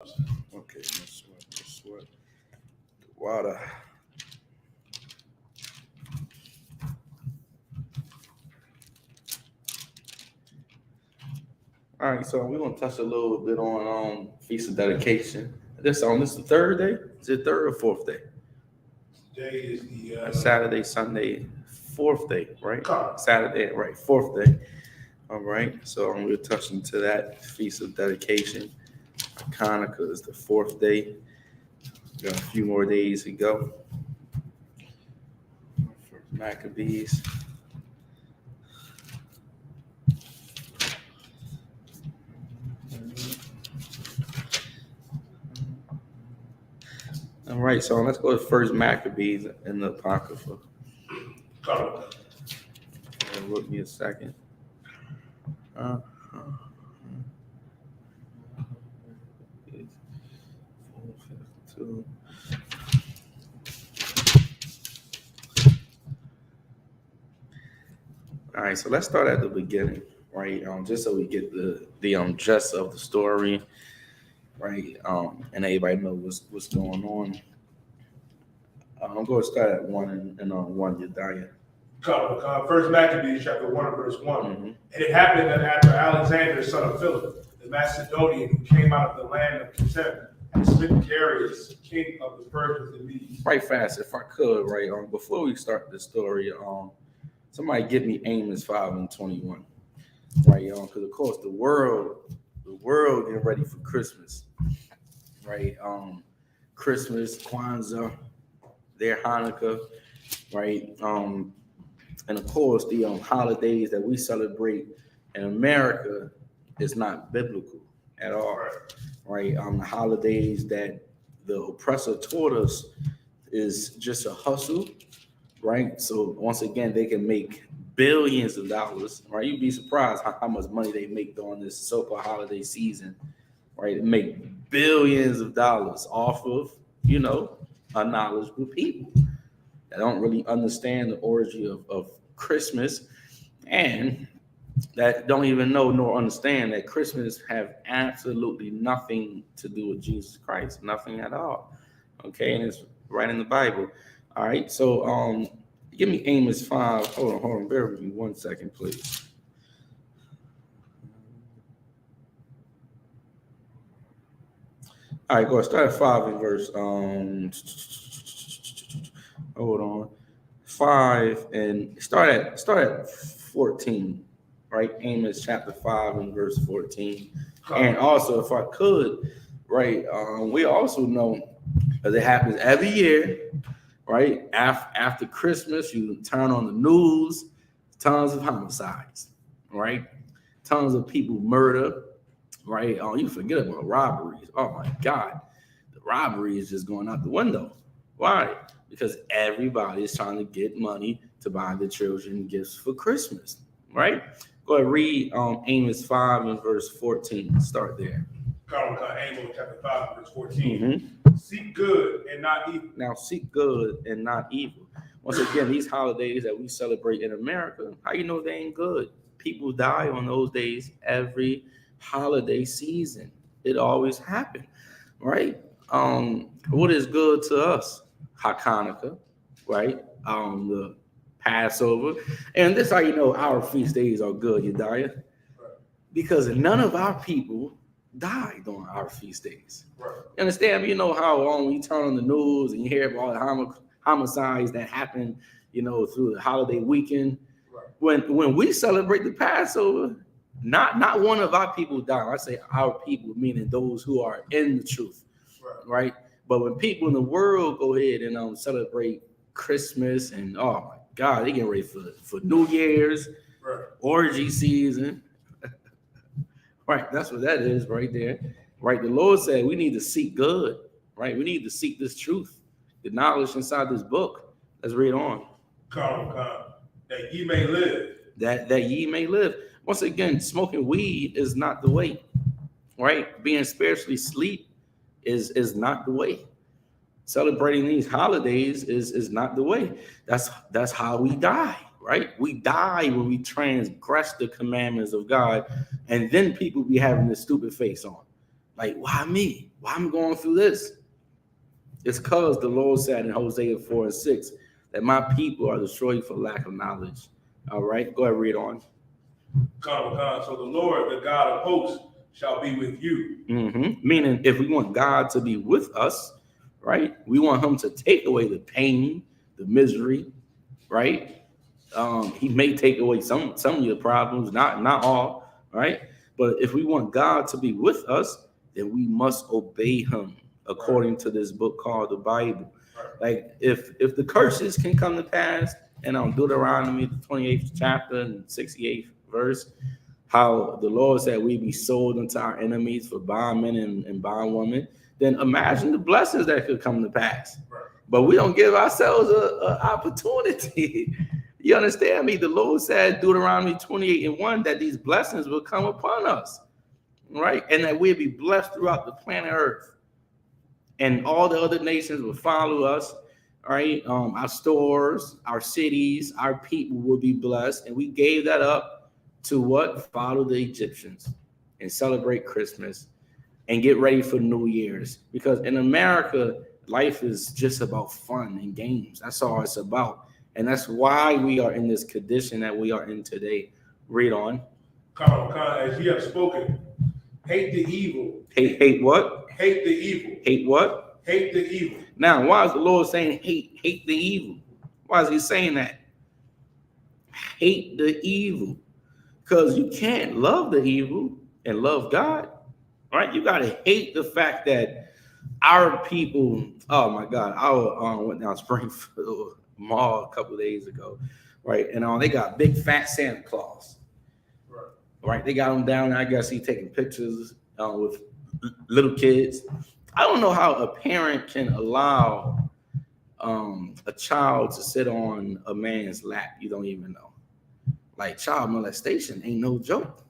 Okay, no sweat, no sweat. The water. All right, so we're gonna touch a little bit on feast of dedication. This the third day. Is it third or fourth day? Today is the Saturday, Sunday, fourth day, right? Correct. Saturday, right? Fourth day. All right. So we're touching to that feast of dedication. Hanukkah is the fourth day. Got a few more days to go. For Maccabees. All right, so let's go to First Maccabees in the Apocrypha. correct. Look me a second. Uh, All right, so let's start at the beginning, right? Just so we get the gist of the story, right? And everybody knows what's going on. I'm going to start at one and on one Yediah. First Maccabees chapter 1 verse 1. Mm-hmm. And it happened that after Alexander, son of Philip, the Macedonian who came out of the land of contempt, had smitten Darius, king of the Persians and Medes. Right fast, if I could, right? Before we start the story, somebody give me Amos 5:21, right? Because of course the world getting ready for Christmas, right? Christmas, Kwanzaa, their Hanukkah, right? And of course the holidays that we celebrate in America is not biblical at all, right? The holidays that the oppressor taught us is just a hustle, right? So once again, they can make billions of dollars, right? You'd be surprised how much money they make during this so-called holiday season, right? They make billions of dollars off of, unknowledgeable people that don't really understand the origin of Christmas, and that don't even know nor understand that Christmas have absolutely nothing to do with Jesus Christ, nothing at all. Okay, and it's right in the Bible. All right, so give me Amos 5. Hold on, bear with me 1 second, please. All right, go ahead. Start at 5 in verse. Hold on, 5 and start at 14. Right, Amos chapter 5 and verse 14. And also, if I could, right, we also know that it happens every year, right? After Christmas, you turn on the news, tons of homicides, right? Tons of people murder, right? Oh, you forget about robberies. Oh my God, the robbery is just going out the window. Why? Because everybody is trying to get money to buy the children gifts for Christmas, right? Go ahead, read Amos 5 and verse 14. Start there. Amos chapter 5 verse 14. Mm-hmm. Seek good and not evil. Now seek good and not evil. Once again, these holidays that we celebrate in America, how you know they ain't good? People die on those days every holiday season. It always happens, right? What is good to us? Hanukkah, right? The Passover. And this how you know our feast days are good, Yediah. Because none of our people die during our feast days. Right. You understand? You know how when you turn on the news and you hear about all the homicides that happen, through the holiday weekend. Right. When we celebrate the Passover, not one of our people die. I say our people, meaning those who are in the truth, right? But when people in the world go ahead and celebrate Christmas and oh my God, they getting ready for New Year's, right, orgy season. Right, that's what that is right there. Right, the Lord said we need to seek good. Right, we need to seek this truth, the knowledge inside this book. Let's read on. Come, that ye may live. That ye may live. Once again, smoking weed is not the way. Right, being spiritually asleep is not the way. Celebrating these holidays is not the way. That's how we die. Right? We die when we transgress the commandments of God, and then people be having this stupid face on. Like, why me? Why I'm going through this? It's because the Lord said in Hosea 4:6 that my people are destroyed for lack of knowledge. All right, go ahead, read on. Come. So the Lord, the God of hosts, shall be with you. Meaning, if we want God to be with us, right, we want Him to take away the pain, the misery, right? He may take away some of your problems, not all, right? But if we want God to be with us, then we must obey Him according to this book called the Bible. Like if the curses can come to pass, and on Deuteronomy the 28th chapter and 68th verse, how the Lord said we be sold unto our enemies for bondmen and bondwomen, then imagine the blessings that could come to pass. But we don't give ourselves an opportunity. You understand me? The Lord said, Deuteronomy 28:1, that these blessings will come upon us, right? And that we'll be blessed throughout the planet Earth. And all the other nations will follow us, right? Our stores, our cities, our people will be blessed. And we gave that up to what? Follow the Egyptians and celebrate Christmas and get ready for New Year's. Because in America, life is just about fun and games. That's all it's about. And that's why we are in this condition that we are in today. Read on. Come, as ye have spoken, hate the evil. Hate what? Hate the evil. Hate what? Hate the evil. Now, why is the Lord saying hate the evil? Why is He saying that? Hate the evil. Because you can't love the evil and love God, right? You got to hate the fact that our people, oh my God, I went down Springfield Mall a couple of days ago, right? And they got big fat Santa Claus, right? They got him down there. I guess he's taking pictures with little kids. I don't know how a parent can allow a child to sit on a man's lap. You don't even know. Like, child molestation ain't no joke.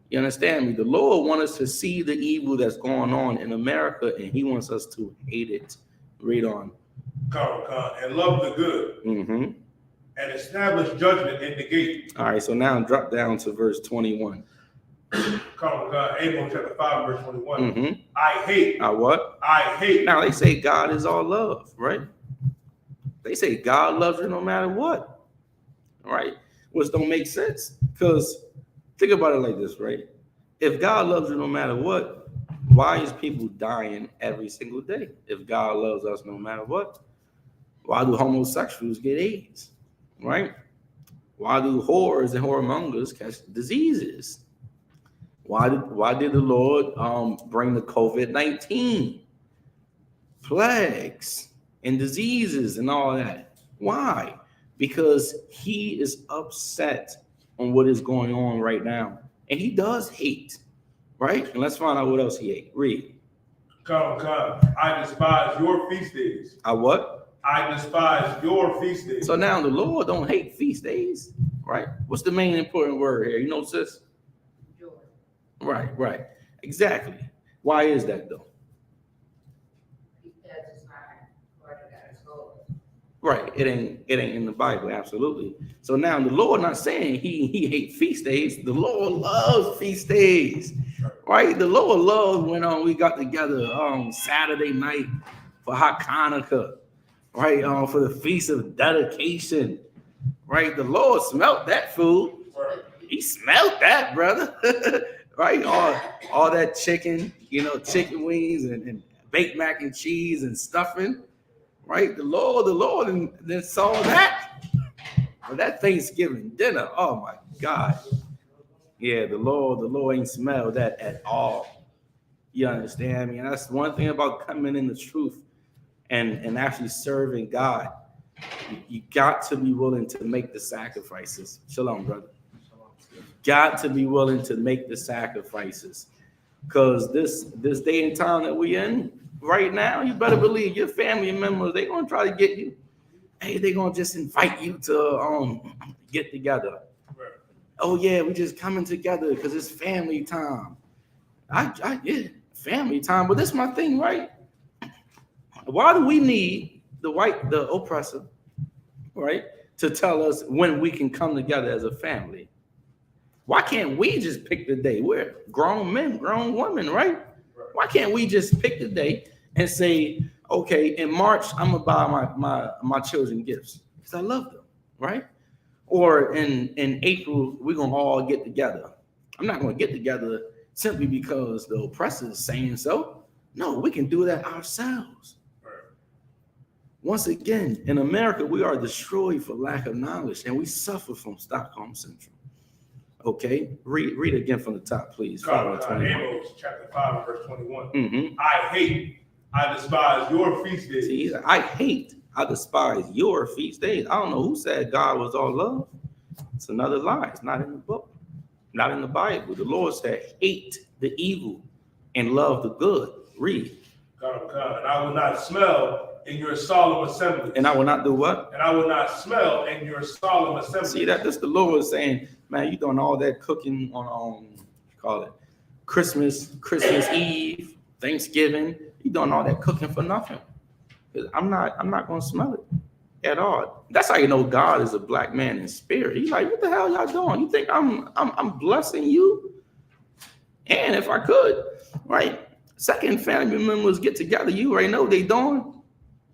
You understand me? The Lord wants us to see the evil that's going on in America, and He wants us to hate it. Read on. Come, and love the good, and establish judgment in the gate. All right, so now drop down to verse 21. Come, Amos chapter 5, verse 21. I hate. What? I hate. Now, they say God is all love, right? They say God loves you no matter what, right? Which don't make sense, because think about it like this, right? If God loves you no matter what, why is people dying every single day? If God loves us no matter what, why do homosexuals get AIDS, right? Why do whores and whoremongers catch diseases? Why did the Lord bring the COVID-19 plagues and diseases and all that? Why? Because He is upset on what is going on right now. And He does hate, right? And let's find out what else He hate. Read. Come. I despise your feast days. I what? I despise your feast days. So now the Lord don't hate feast days, right? What's the main important word here? You know, sis? Joy. Right. Exactly. Why is that though? Because it's not part of God's goal. Right. It ain't in the Bible, absolutely. So now the Lord not saying he hate feast days. The Lord loves feast days. Right? The Lord loves when we got together Saturday night for Hanukkah, right? For the feast of dedication. Right? The Lord smelt that food. He smelt that, brother. Right? All that chicken, chicken wings and baked mac and cheese and stuffing. Right, the Lord, and then saw that. But that Thanksgiving dinner, oh my God. Yeah, the Lord ain't smelled that at all. You understand me? And that's one thing about coming in the truth and actually serving God. You got to be willing to make the sacrifices. Shalom, brother. Got to be willing to make the sacrifices. Because this day and time that we're in, right now, you better believe your family members, they're going to try to get you. Hey, they're going to just invite you to get together. Right. Oh, yeah, we're just coming together because it's family time. Yeah, family time. But that's my thing, right? Why do we need the oppressor, right, to tell us when we can come together as a family? Why can't we just pick the day? We're grown men, grown women, right? Why can't we just pick the day and say, okay, in March, I'm gonna buy my children gifts because I love them, right? Or in April, we're gonna all get together. I'm not gonna get together simply because the oppressor is saying so. No, we can do that ourselves. Once again, in America, we are destroyed for lack of knowledge, and we suffer from Stockholm Syndrome. Okay, read again from the top, please. Amos chapter 5, verse 21. Mm-hmm. I despise your feast days. See, I despise your feast days. I don't know who said God was all love. It's another lie. It's not in the book, not in the Bible. The Lord said, hate the evil and love the good. Read. And I will not smell in your solemn assembly. And I will not do what? And I will not smell in your solemn assembly. See, that's the Lord saying, man, you doing all that cooking on call it Christmas Eve, Thanksgiving. You doing all that cooking for nothing. I'm not gonna smell it at all. That's how you know God is a black man in spirit. He's like, what the hell y'all doing? You think I'm blessing you? And if I could, right? Second family members get together, you already know what they doing.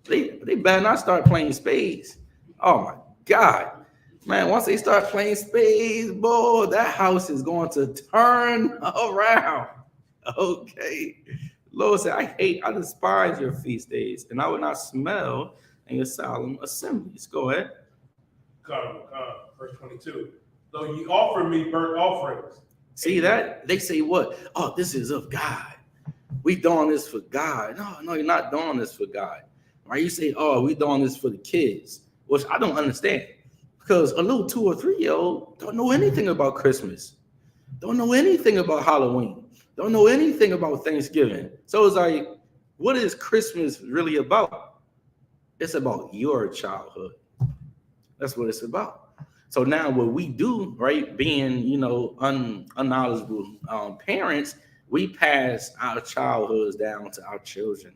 They better not start playing spades. Oh my God. Man, once they start playing spades, boy, that house is going to turn around. Okay. Lord said, I despise your feast days, and I will not smell in your solemn assemblies. Go ahead. Verse 22. Though you offer me burnt offerings. See that? They say what? Oh, this is of God. We doing this for God. No, you're not doing this for God. Right? You say, oh, we doing this for the kids, which I don't understand. Because a little 2 or 3-year-old don't know anything about Christmas, don't know anything about Halloween, don't know anything about Thanksgiving. So it's like, what is Christmas really about? It's about your childhood. That's what it's about. So now what we do, right, being, unknowledgeable parents, we pass our childhoods down to our children.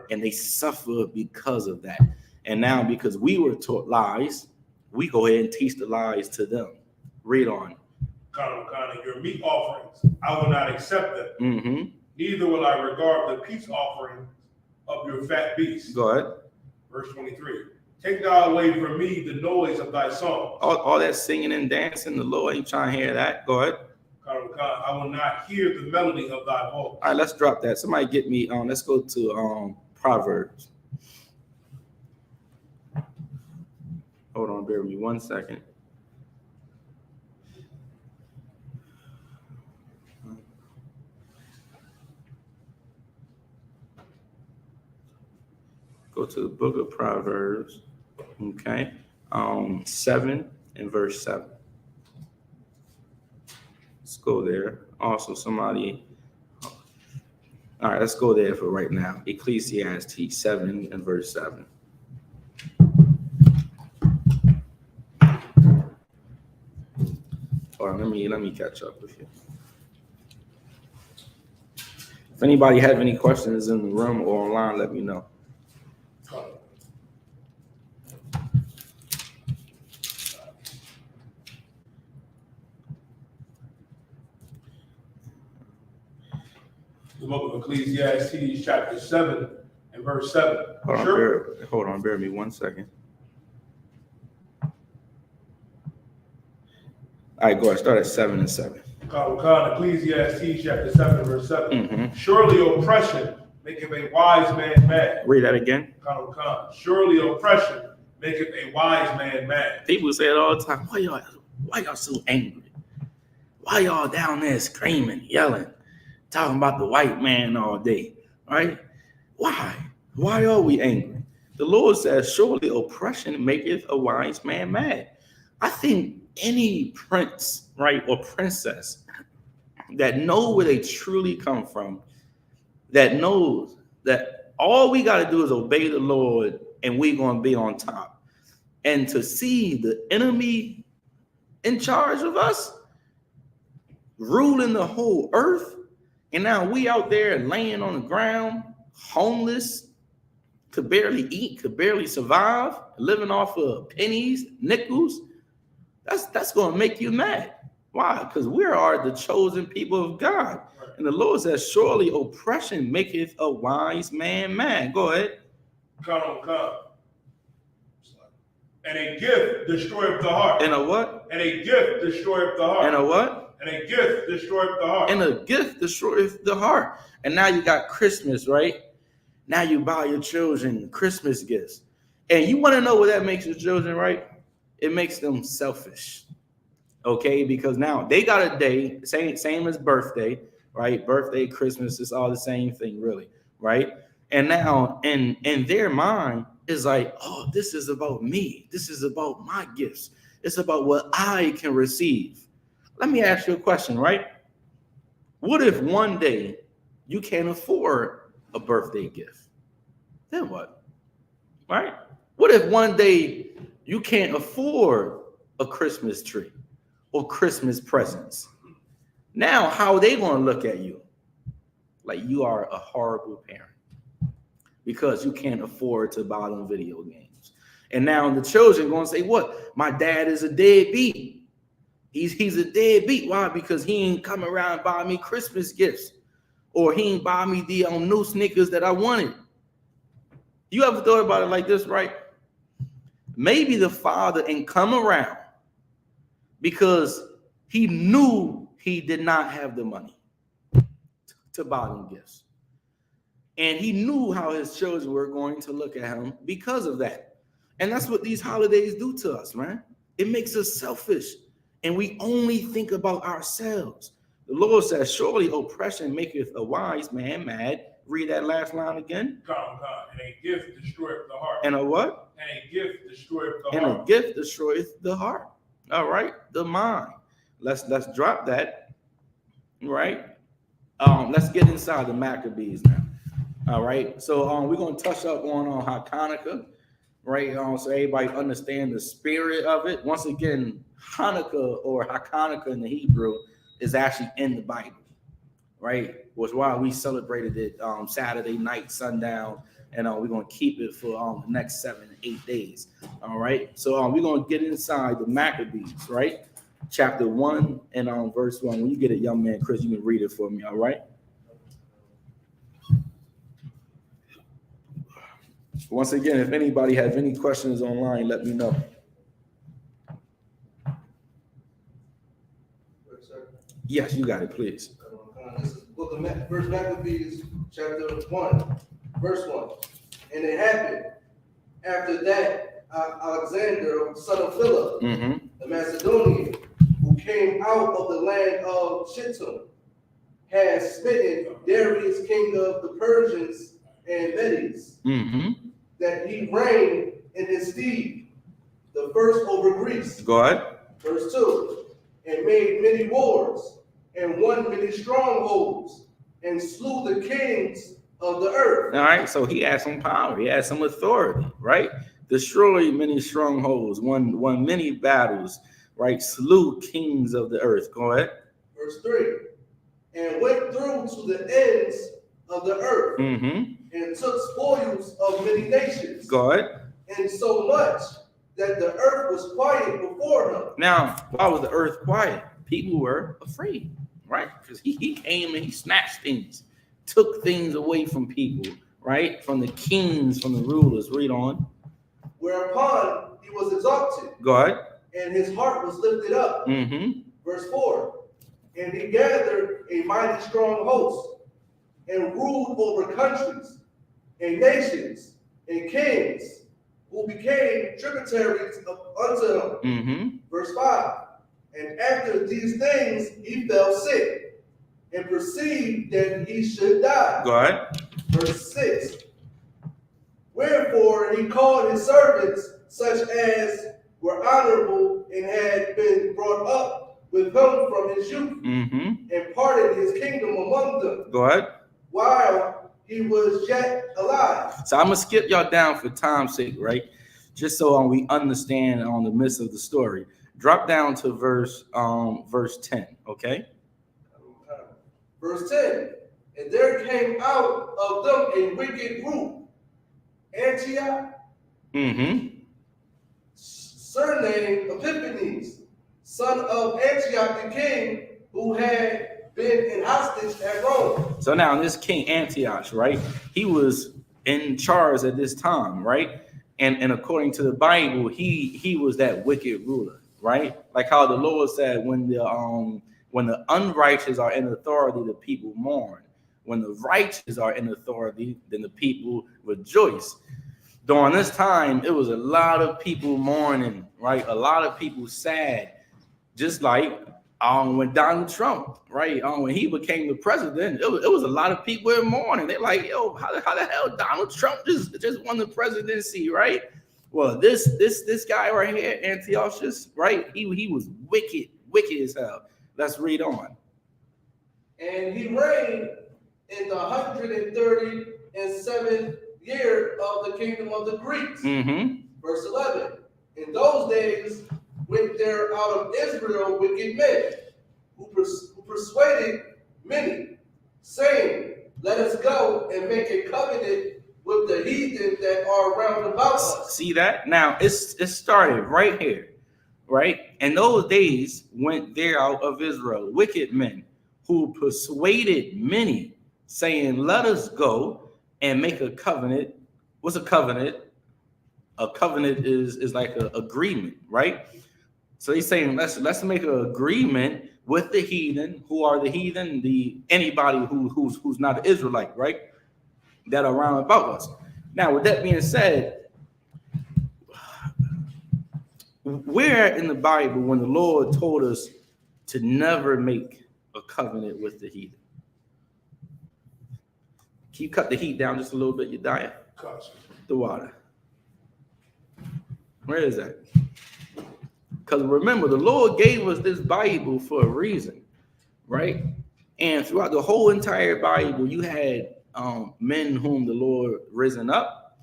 And they suffer because of that. And now because we were taught lies, we go ahead and teach the lies to them. Read on. Your meat offerings, I will not accept them. Mm-hmm. Neither will I regard the peace offering of your fat beasts. Go ahead. Verse 23. Take thou away from me the noise of thy song. All that singing and dancing, the Lord ain't trying to hear that. Go ahead. I will not hear the melody of thy voice. All right, let's drop that. Somebody get me let's go to Proverbs. Hold on, bear with me 1 second. Go to the book of Proverbs, okay? 7 and verse 7. Let's go there. Also, somebody. All right, let's go there for right now. Ecclesiastes 7 and verse 7. All right, let me catch up with you. If anybody have any questions in the room or online, let me know. The book of Ecclesiastes, chapter 7 and verse 7. Hold on, bear with me 1 second. All right, go ahead. Start at 7 and 7. Ecclesiastes, chapter 7 and verse 7. Mm-hmm. Surely oppression maketh a wise man mad. Read that again. Surely oppression maketh a wise man mad. People say it all the time. Why y'all so angry? Why y'all down there screaming, yelling, talking about the white man all day, right? Why? Why are we angry? The Lord says, surely oppression maketh a wise man mad. I think any prince, right, or princess that know where they truly come from, that knows that all we got to do is obey the Lord and we're going to be on top. And to see the enemy in charge of us, ruling the whole earth, and now we out there laying on the ground, homeless, could barely eat, could barely survive, living off of pennies, nickels. That's going to make you mad. Why? Because we are the chosen people of God. And the Lord says, surely oppression maketh a wise man mad. Go ahead. Come. And a gift destroyeth the heart. And a what? And a gift destroyeth the heart. And a what? And a gift destroyeth the heart. And a gift destroyeth the heart. And now you got Christmas, right? Now you buy your children Christmas gifts. And you want to know what that makes your children, right? It makes them selfish. Okay, because now they got a day, same as birthday, right? Birthday, Christmas, it's all the same thing, really, right? And now in their mind is like, oh, this is about me. This is about my gifts. It's about what I can receive. Let me ask you a question, right? What if one day you can't afford a birthday gift? Then what? Right? What if one day you can't afford a Christmas tree or Christmas presents? Now, how are they going to look at you? Like you are a horrible parent because you can't afford to buy them video games. And now the children going to say, what? My dad is a deadbeat. He's a deadbeat. Why? Because he ain't come around and buy me Christmas gifts, or he ain't buy me the new sneakers that I wanted. You ever thought about it like this, right? Maybe the father ain't come around because he knew he did not have the money to buy them gifts. And he knew how his children were going to look at him because of that. And that's what these holidays do to us, man. It makes us selfish. And we only think about ourselves. The Lord says, surely oppression maketh a wise man mad. Read that last line again. Come. And a gift destroyeth the heart. And a what? And a gift destroyeth the And heart. a gift destroyeth the heart. All right, the mind. Let's drop that. Right. Let's get inside the Maccabees now. All right. So we're gonna touch up on Hanukkah, right? So everybody understand the spirit of it. Once again, Hanukkah or Hanukkah in the Hebrew is actually in the Bible, right? Was why we celebrated it Saturday night, sundown, and we're gonna keep it for the next 7 to 8 days. All right. So we're gonna get inside the Maccabees, right? Chapter 1 and verse 1. When you get it, young man, Chris, you can read it for me. All right. Once again, if anybody has any questions online, let me know. Yes, you got it, please. This is the book of First Maccabees, chapter 1, verse 1. And it happened after that, Alexander, son of Philip, the Macedonian, who came out of the land of Shittim, had smitten Darius, king of the Persians and Medes, that he reigned in his stead, the first over Greece. Go ahead. Verse 2. And made many wars, and won many strongholds, and slew the kings of the earth. All right, so he had some power, he had some authority, right? Destroyed many strongholds, won many battles, right? Slew kings of the earth. Go ahead. Verse 3. And went through to the ends of the earth, and took spoils of many nations. Go ahead. And so much that the earth was quiet before him. Now, why was the earth quiet? People were afraid, right? Because he came and he snatched things, took things away from people, right? From the kings, from the rulers. Read on. Whereupon he was exalted. Go ahead. And his heart was lifted up. Verse 4. And he gathered a mighty strong host, and ruled over countries, and nations, and kings, who became tributaries unto him. Verse 5. And after these things he fell sick, and perceived that he should die. Go ahead. Verse 6. Wherefore he called his servants, such as were honorable and had been brought up with him from his youth, and parted his kingdom among them. Go ahead. While he was yet alive. So I'm gonna skip y'all down for time's sake, right? Just so we understand on the midst of the story. Drop down to verse 10, okay? Verse 10. And there came out of them a wicked group, Antioch, surnamed Epiphanes, son of Antioch the king, who had been in hostage at Rome. So now this King Antiochus, right? He was in charge at this time, right? And according to the Bible, he was that wicked ruler, right? Like how the Lord said, when the unrighteous are in authority, the people mourn. When the righteous are in authority, then the people rejoice. During this time, it was a lot of people mourning, right? A lot of people sad, just like when Donald Trump, right? When he became the president, it was a lot of people in mourning. They're like, yo, how the hell Donald Trump just won the presidency, right? Well, this guy right here, Antiochus, right? He was wicked as hell. Let's read on. And he reigned in the 137th year of the kingdom of the Greeks. Mm-hmm. Verse 11. In those days went there out of Israel wicked men, who persuaded many, saying, let us go and make a covenant with the heathen that are round about us. See that? Now it started right here, right? In those days went there out of Israel wicked men who persuaded many, saying, let us go and make a covenant. What's a covenant? A covenant is like an agreement, right? So he's saying, let's make an agreement with the heathen. Who are the heathen? Anybody who's not an Israelite, right? That are around about us. Now, with that being said, where in the Bible when the Lord told us to never make a covenant with the heathen? Can you cut the heat down just a little bit? You're dying. The water. Where is that? Because remember, the Lord gave us this Bible for a reason, right? And throughout the whole entire Bible, you had men whom the Lord risen up,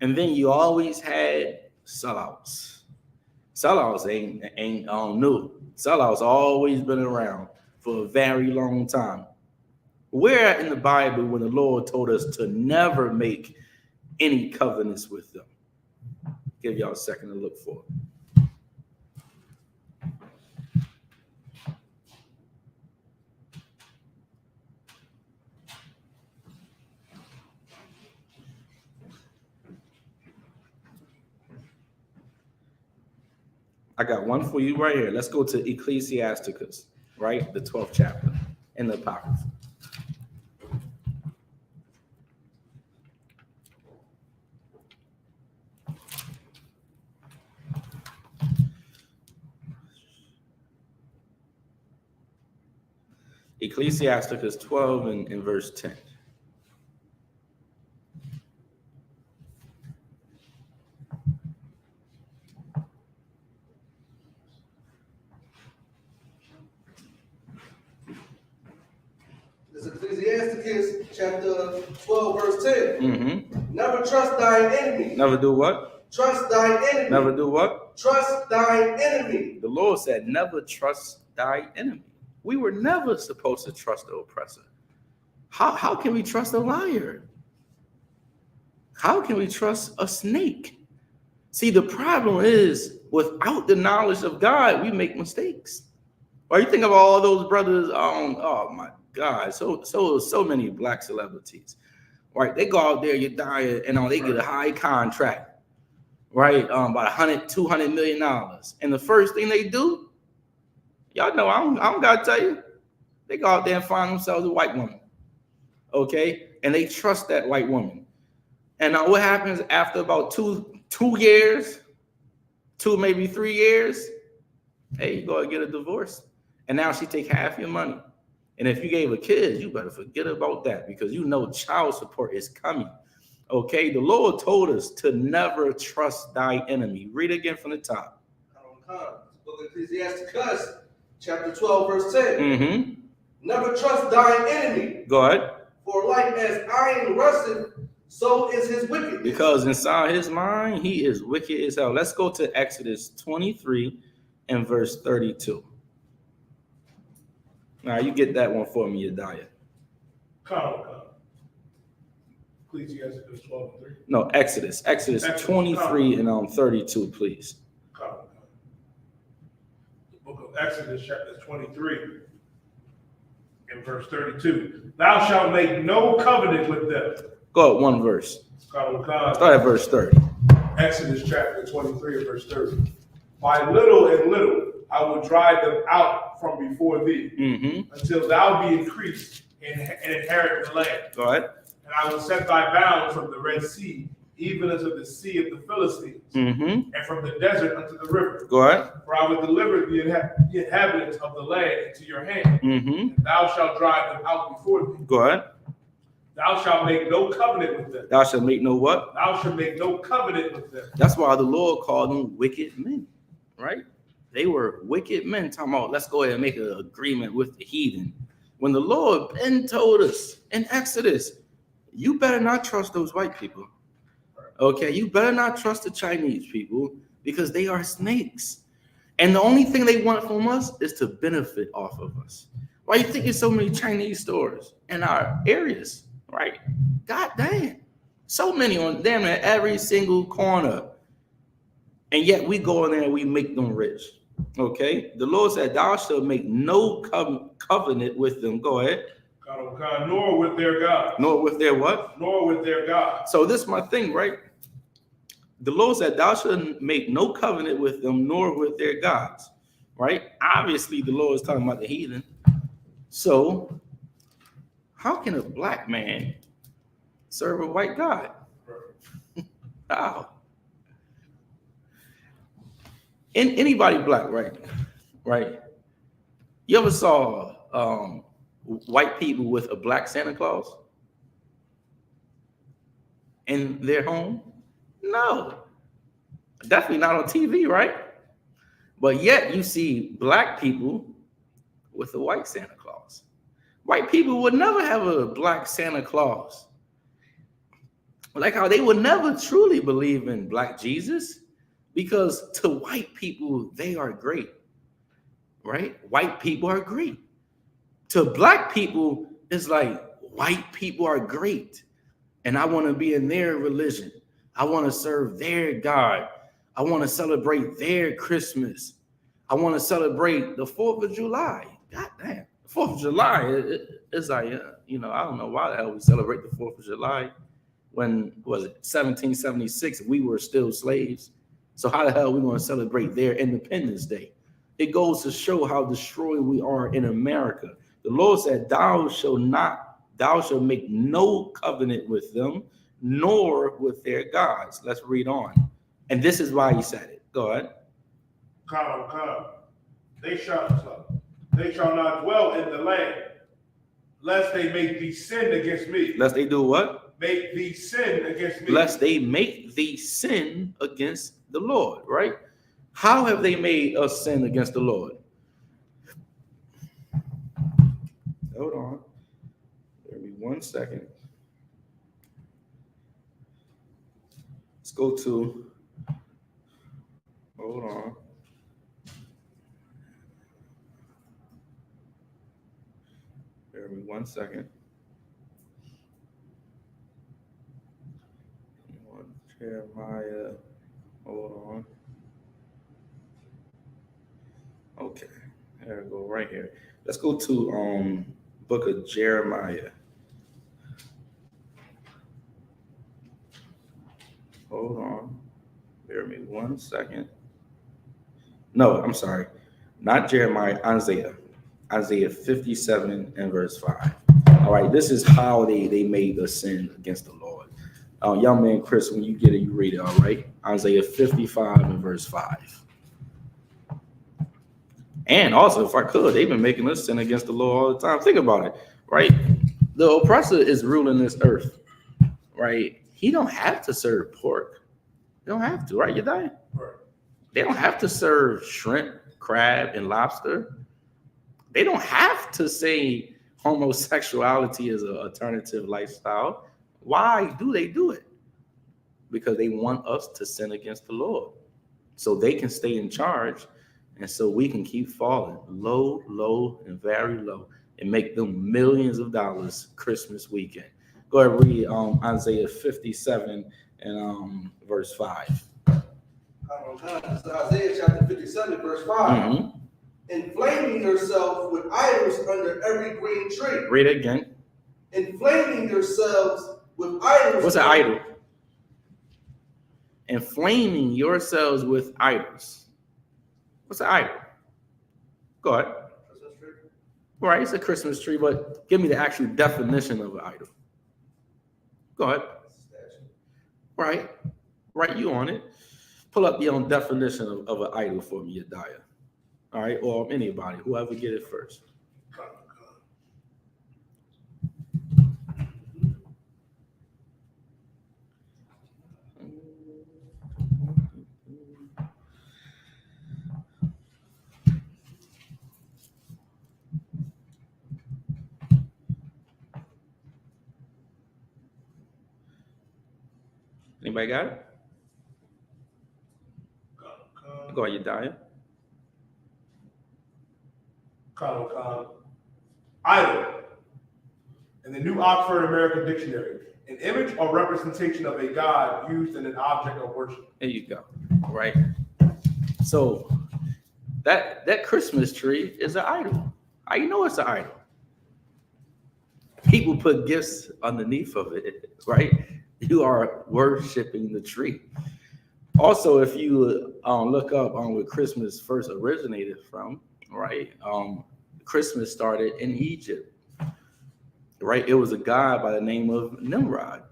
and then you always had sellouts. Sellouts ain't new. Sellouts always been around for a very long time. Where in the Bible when the Lord told us to never make any covenants with them? Give y'all a second to look for it. I got one for you right here. Let's go to Ecclesiasticus, right? The 12th chapter in the Apocrypha. Ecclesiasticus 12 and verse 10. This is Ecclesiasticus chapter 12, verse 10. Mm-hmm. Never trust thine enemy. Never do what? Trust thine enemy. Never do what? Trust thine enemy. The Lord said, never trust thy enemy. We were never supposed to trust the oppressor. How can we trust a liar? How can we trust a snake? See, the problem is without the knowledge of God, we make mistakes. Or you think of all those brothers, oh my God, so many black celebrities, right? They go out there, you die, and they get a high contract, right? About $100-200 million. And the first thing they do, y'all know, I don't gotta tell you, they go out there and find themselves a white woman, okay? And they trust that white woman. And what happens after about two years, maybe 3 years? Hey, you go and get a divorce. And now she take half your money. And if you gave a kid, you better forget about that because you know child support is coming. Okay, the Lord told us to never trust thy enemy. Read again from the top. Book of Ecclesiasticus, chapter 12, verse 10. Mm-hmm. Never trust thine enemy. Go ahead. For like as iron rusteth, so is his wickedness. Because inside his mind, he is wicked as hell. Let's go to Exodus 23 and verse 32. Now, you get that one for me, Yediah. Come. Ecclesiasticus 12 and 3. No, Exodus 23 and 32, please. Come. The book of Exodus, chapter 23 in verse 32. Thou shalt make no covenant with them. Go up one verse. Start Start at verse 30. Exodus chapter 23 and verse 30. By little and little I will drive them out from before thee, until thou be increased and inherit the land. Go ahead. And I will set thy bounds from the Red Sea, even unto the sea of the Philistines, and from the desert unto the river. Go ahead. For I will deliver the inhabitants of the land into your hand, and thou shalt drive them out before thee. Go ahead. Thou shalt make no covenant with them. Thou shalt make no what? Thou shalt make no covenant with them. That's why the Lord called them wicked men, right? They were wicked men talking about, let's go ahead and make an agreement with the heathen. When the Lord then told us in Exodus, you better not trust those white people. Okay, you better not trust the Chinese people because they are snakes. And the only thing they want from us is to benefit off of us. Why you think there's so many Chinese stores in our areas, right? God damn. So many on damn near every single corner. And yet we go in there and we make them rich. Okay? The Lord said, thou shalt make no covenant with them. Go ahead. Nor with their God. Nor with their what? Nor with their God. So this is my thing, right? The Lord said, thou shalt make no covenant with them, nor with their gods, right? Obviously, the Lord is talking about the heathen. So how can a black man serve a white God? How? Anybody black, right? Right? You ever saw white people with a black Santa Claus in their home? No, definitely not on TV, right? But yet you see black people with a white Santa Claus. White people would never have a black Santa Claus. Like how they would never truly believe in black Jesus, because to white people, they are great, right? White people are great. To black people, it's like white people are great. And I want to be in their religion. I want to serve their God. I want to celebrate their Christmas. I want to celebrate the 4th of July. God damn. The 4th of July, it's like, I don't know why the hell we celebrate the 4th of July when, was it 1776, we were still slaves. So how the hell are we going to celebrate their Independence Day? It goes to show how destroyed we are in America. The Lord said, thou shalt make no covenant with them, nor with their gods. Let's read on. And this is why he said it. Go ahead. Come. They shall not dwell in the land, lest they make thee sin against me. Lest they do what? Make thee sin against me. Lest they make thee sin against the Lord, right? How have they made us sin against the Lord? Hold on. Give me 1 second. Let's go to, hold on. Give me 1 second. Jeremiah, hold on. Okay, there we go, right here. Let's go to book of Jeremiah. Hold on. Bear me 1 second. No, I'm sorry. Not Jeremiah, Isaiah. Isaiah 57 and verse 5. All right, this is how they made us sin against the Lord. Young man Chris, when you get it, you read it, all right? Isaiah 55 and verse 5. And also, if I could, they've been making us sin against the Lord all the time. Think about it, right? The oppressor is ruling this earth, right? He don't have to serve pork. They don't have to, right? You dying? Right. They don't have to serve shrimp, crab, and lobster. They don't have to say homosexuality is an alternative lifestyle. Why do they do it? Because they want us to sin against the Lord so they can stay in charge, and so we can keep falling low, and very low, and make them millions of dollars Christmas weekend. Go ahead and read Isaiah 57 and verse 5. Isaiah chapter 57, verse 5. inflaming yourself with idols under every green tree. Read it again. Inflaming yourselves with idols. What's an idol? Inflaming yourselves with idols. What's an idol? Go ahead. Christmas tree. Right, it's a Christmas tree, but give me the actual definition of an idol. Go ahead. Statue. Right, you on it. Pull up your own definition of an idol for me, Yediah. All right, or anybody, whoever get it first. Anybody got it? Go ahead, Yediah. Idol. In the New Oxford American Dictionary, an image or representation of a god used in an object of worship. There you go. Right. So that Christmas tree is an idol. How you know it's an idol? People put gifts underneath of it, right? You are worshiping the tree. Also, if you look up on where Christmas first originated from, right? Christmas started in Egypt, right? It was a god by the name of Nimrod.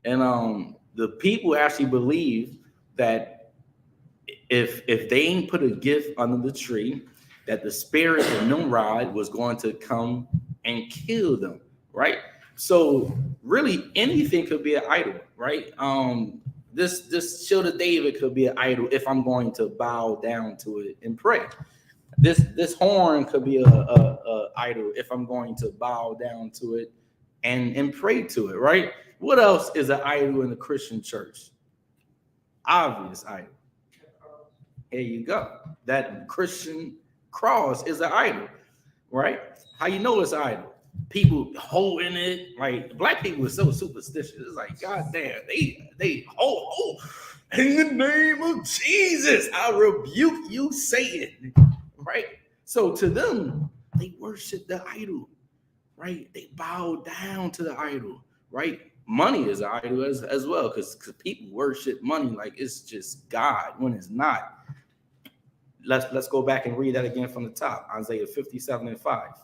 And the people actually believed that if they ain't put a gift under the tree, that the spirit of Nimrod was going to come and kill them, right? So really anything could be an idol, right? This shield of David could be an idol if I'm going to bow down to it and pray. This horn could be a idol if I'm going to bow down to it and pray to it, right? What else is an idol in the Christian church? Obvious idol. Here you go. That Christian cross is an idol, right? How you know it's an idol? People holding it, right? Black people are so superstitious. It's like, God damn, they hold in the name of Jesus. I rebuke you, Satan, right? So to them, they worship the idol, right? They bow down to the idol, right? Money is an idol as well, because people worship money like it's just God when it's not. Let's go back and read that again from the top. Isaiah 57:5.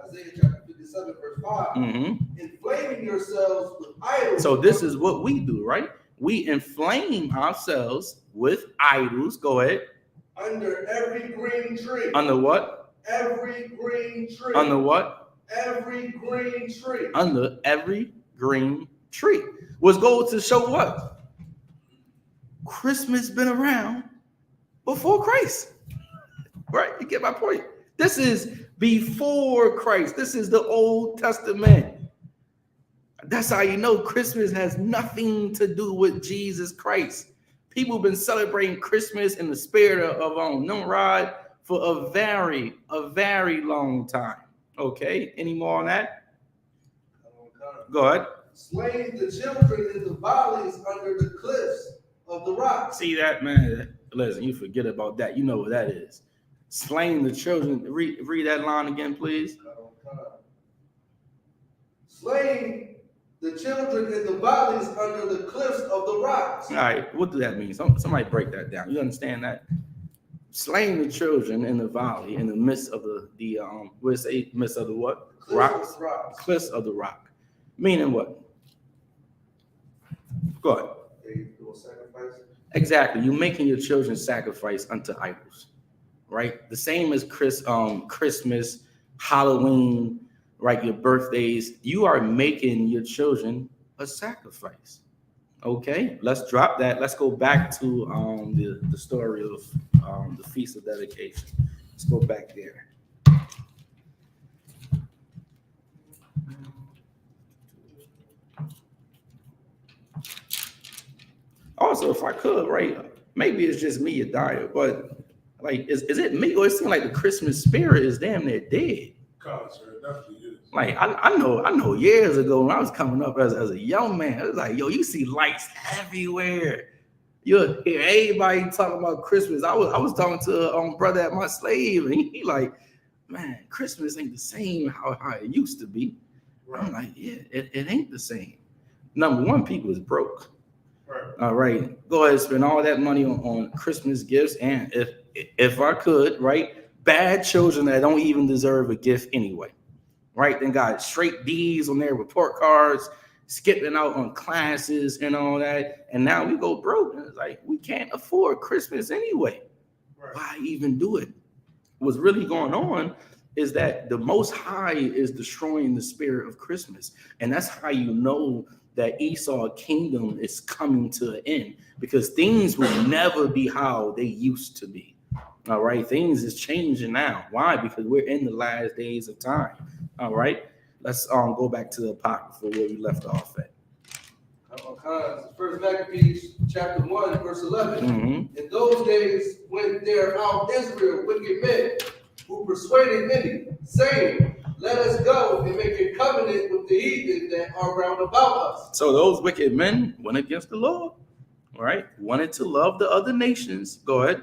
Isaiah chapter 57, verse 5. Mm-hmm. Inflaming yourselves with idols. So this is what we do, right? We inflame ourselves with idols. Go ahead. Under every green tree. Under what? Every green tree. Under what? Every green tree. Under every green tree. Was goes to show what? Christmas been around before Christ. Right? You get my point. This is before Christ. This is the Old Testament. That's how you know Christmas has nothing to do with Jesus Christ. People have been celebrating Christmas in the spirit of Nimrod for a very long time. Okay, any more on that? Go ahead. Slaying the children in the valleys under the cliffs of the rocks. See that, man? Listen, you forget about that. You know what that is. Slaying the children. Read that line again, please. Slaying the children in the valleys under the cliffs of the rocks. All right, what does that mean? Somebody break that down. You understand that? Slaying the children in the valley, in the midst of midst of the what? Rocks. Cliffs of the rock. Meaning what? Go ahead. They do a sacrifice. Exactly. You're making your children sacrifice unto idols, right? The same as Christmas, Halloween, right? Your birthdays. You are making your children a sacrifice. Okay, let's drop that. Let's go back to the story of the Feast of Dedication. Let's go back there. Also, if I could, right, maybe it's just me, Yediah, but like, is it me, or it seems like the Christmas spirit is damn near dead? God, sir, it definitely is. Like, I know years ago when I was coming up as a young man, it was like, yo, you see lights everywhere. You'll hear everybody talking about Christmas. I was talking to a brother at my slave, and he like, man, Christmas ain't the same how it used to be. Right. I'm like, yeah, it ain't the same. Number one, people is broke. Right. All right, go ahead and spend all that money on Christmas gifts, and if I could, right, bad children that don't even deserve a gift anyway, right? Then got straight D's on their report cards, skipping out on classes and all that, and now we go broke. And it's like we can't afford Christmas anyway. Right. Why even do it? What's really going on is that the Most High is destroying the spirit of Christmas, and that's how you know that Esau kingdom is coming to an end, because things will never be how they used to be. All right, things is changing now. Why? Because we're in the last days of time. All right, let's go back to the Apocrypha where we left off at. First Maccabees chapter 1, verse 11. Mm-hmm. In those days went there out Israel wicked men who persuaded many, saying, let us go and make a covenant with the heathen that are round about us. So those wicked men went against the Lord, all right? Wanted to love the other nations. Go ahead.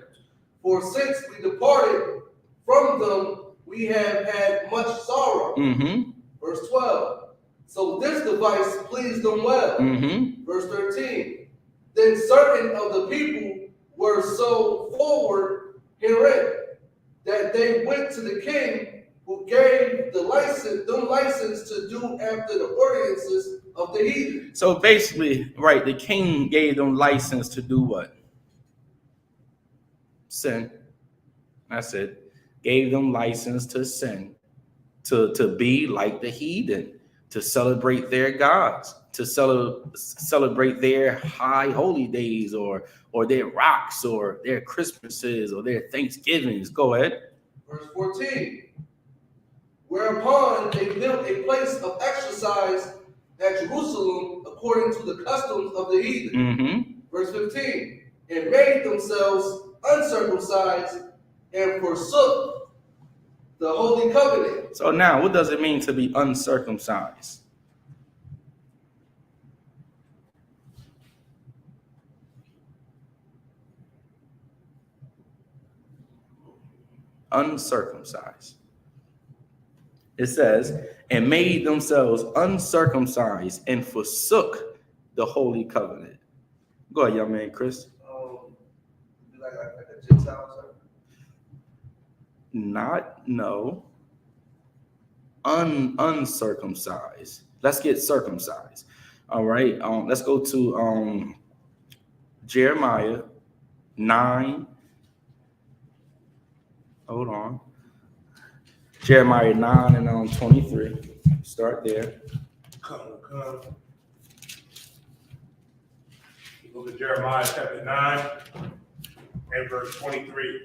For since we departed from them, we have had much sorrow. Mm-hmm. Verse 12. So this device pleased them well. Mm-hmm. Verse 13. Then certain of the people were so forward herein that they went to the king, who gave them license to do after the ordinances of the heathen. So basically, right, the king gave them license to do what? Sin. That's it. Gave them license to sin, to be like the heathen, to celebrate their gods, to celebrate their high holy days, or their rocks, or their Christmases, or their Thanksgivings. Go ahead. Verse 14. Whereupon they built a place of exercise at Jerusalem according to the customs of the heathen. Mm-hmm. Verse 15. And made themselves uncircumcised and forsook the holy covenant. So now, what does it mean to be uncircumcised? Uncircumcised. It says, and made themselves uncircumcised and forsook the holy covenant. Go ahead, young man, Chris. Like a Gentile, sir? No. Uncircumcised. Let's get circumcised. All right. Let's go to Jeremiah 9. Hold on. Jeremiah 9 and 23. Start there. Come. Look at Jeremiah chapter 9 and verse 23.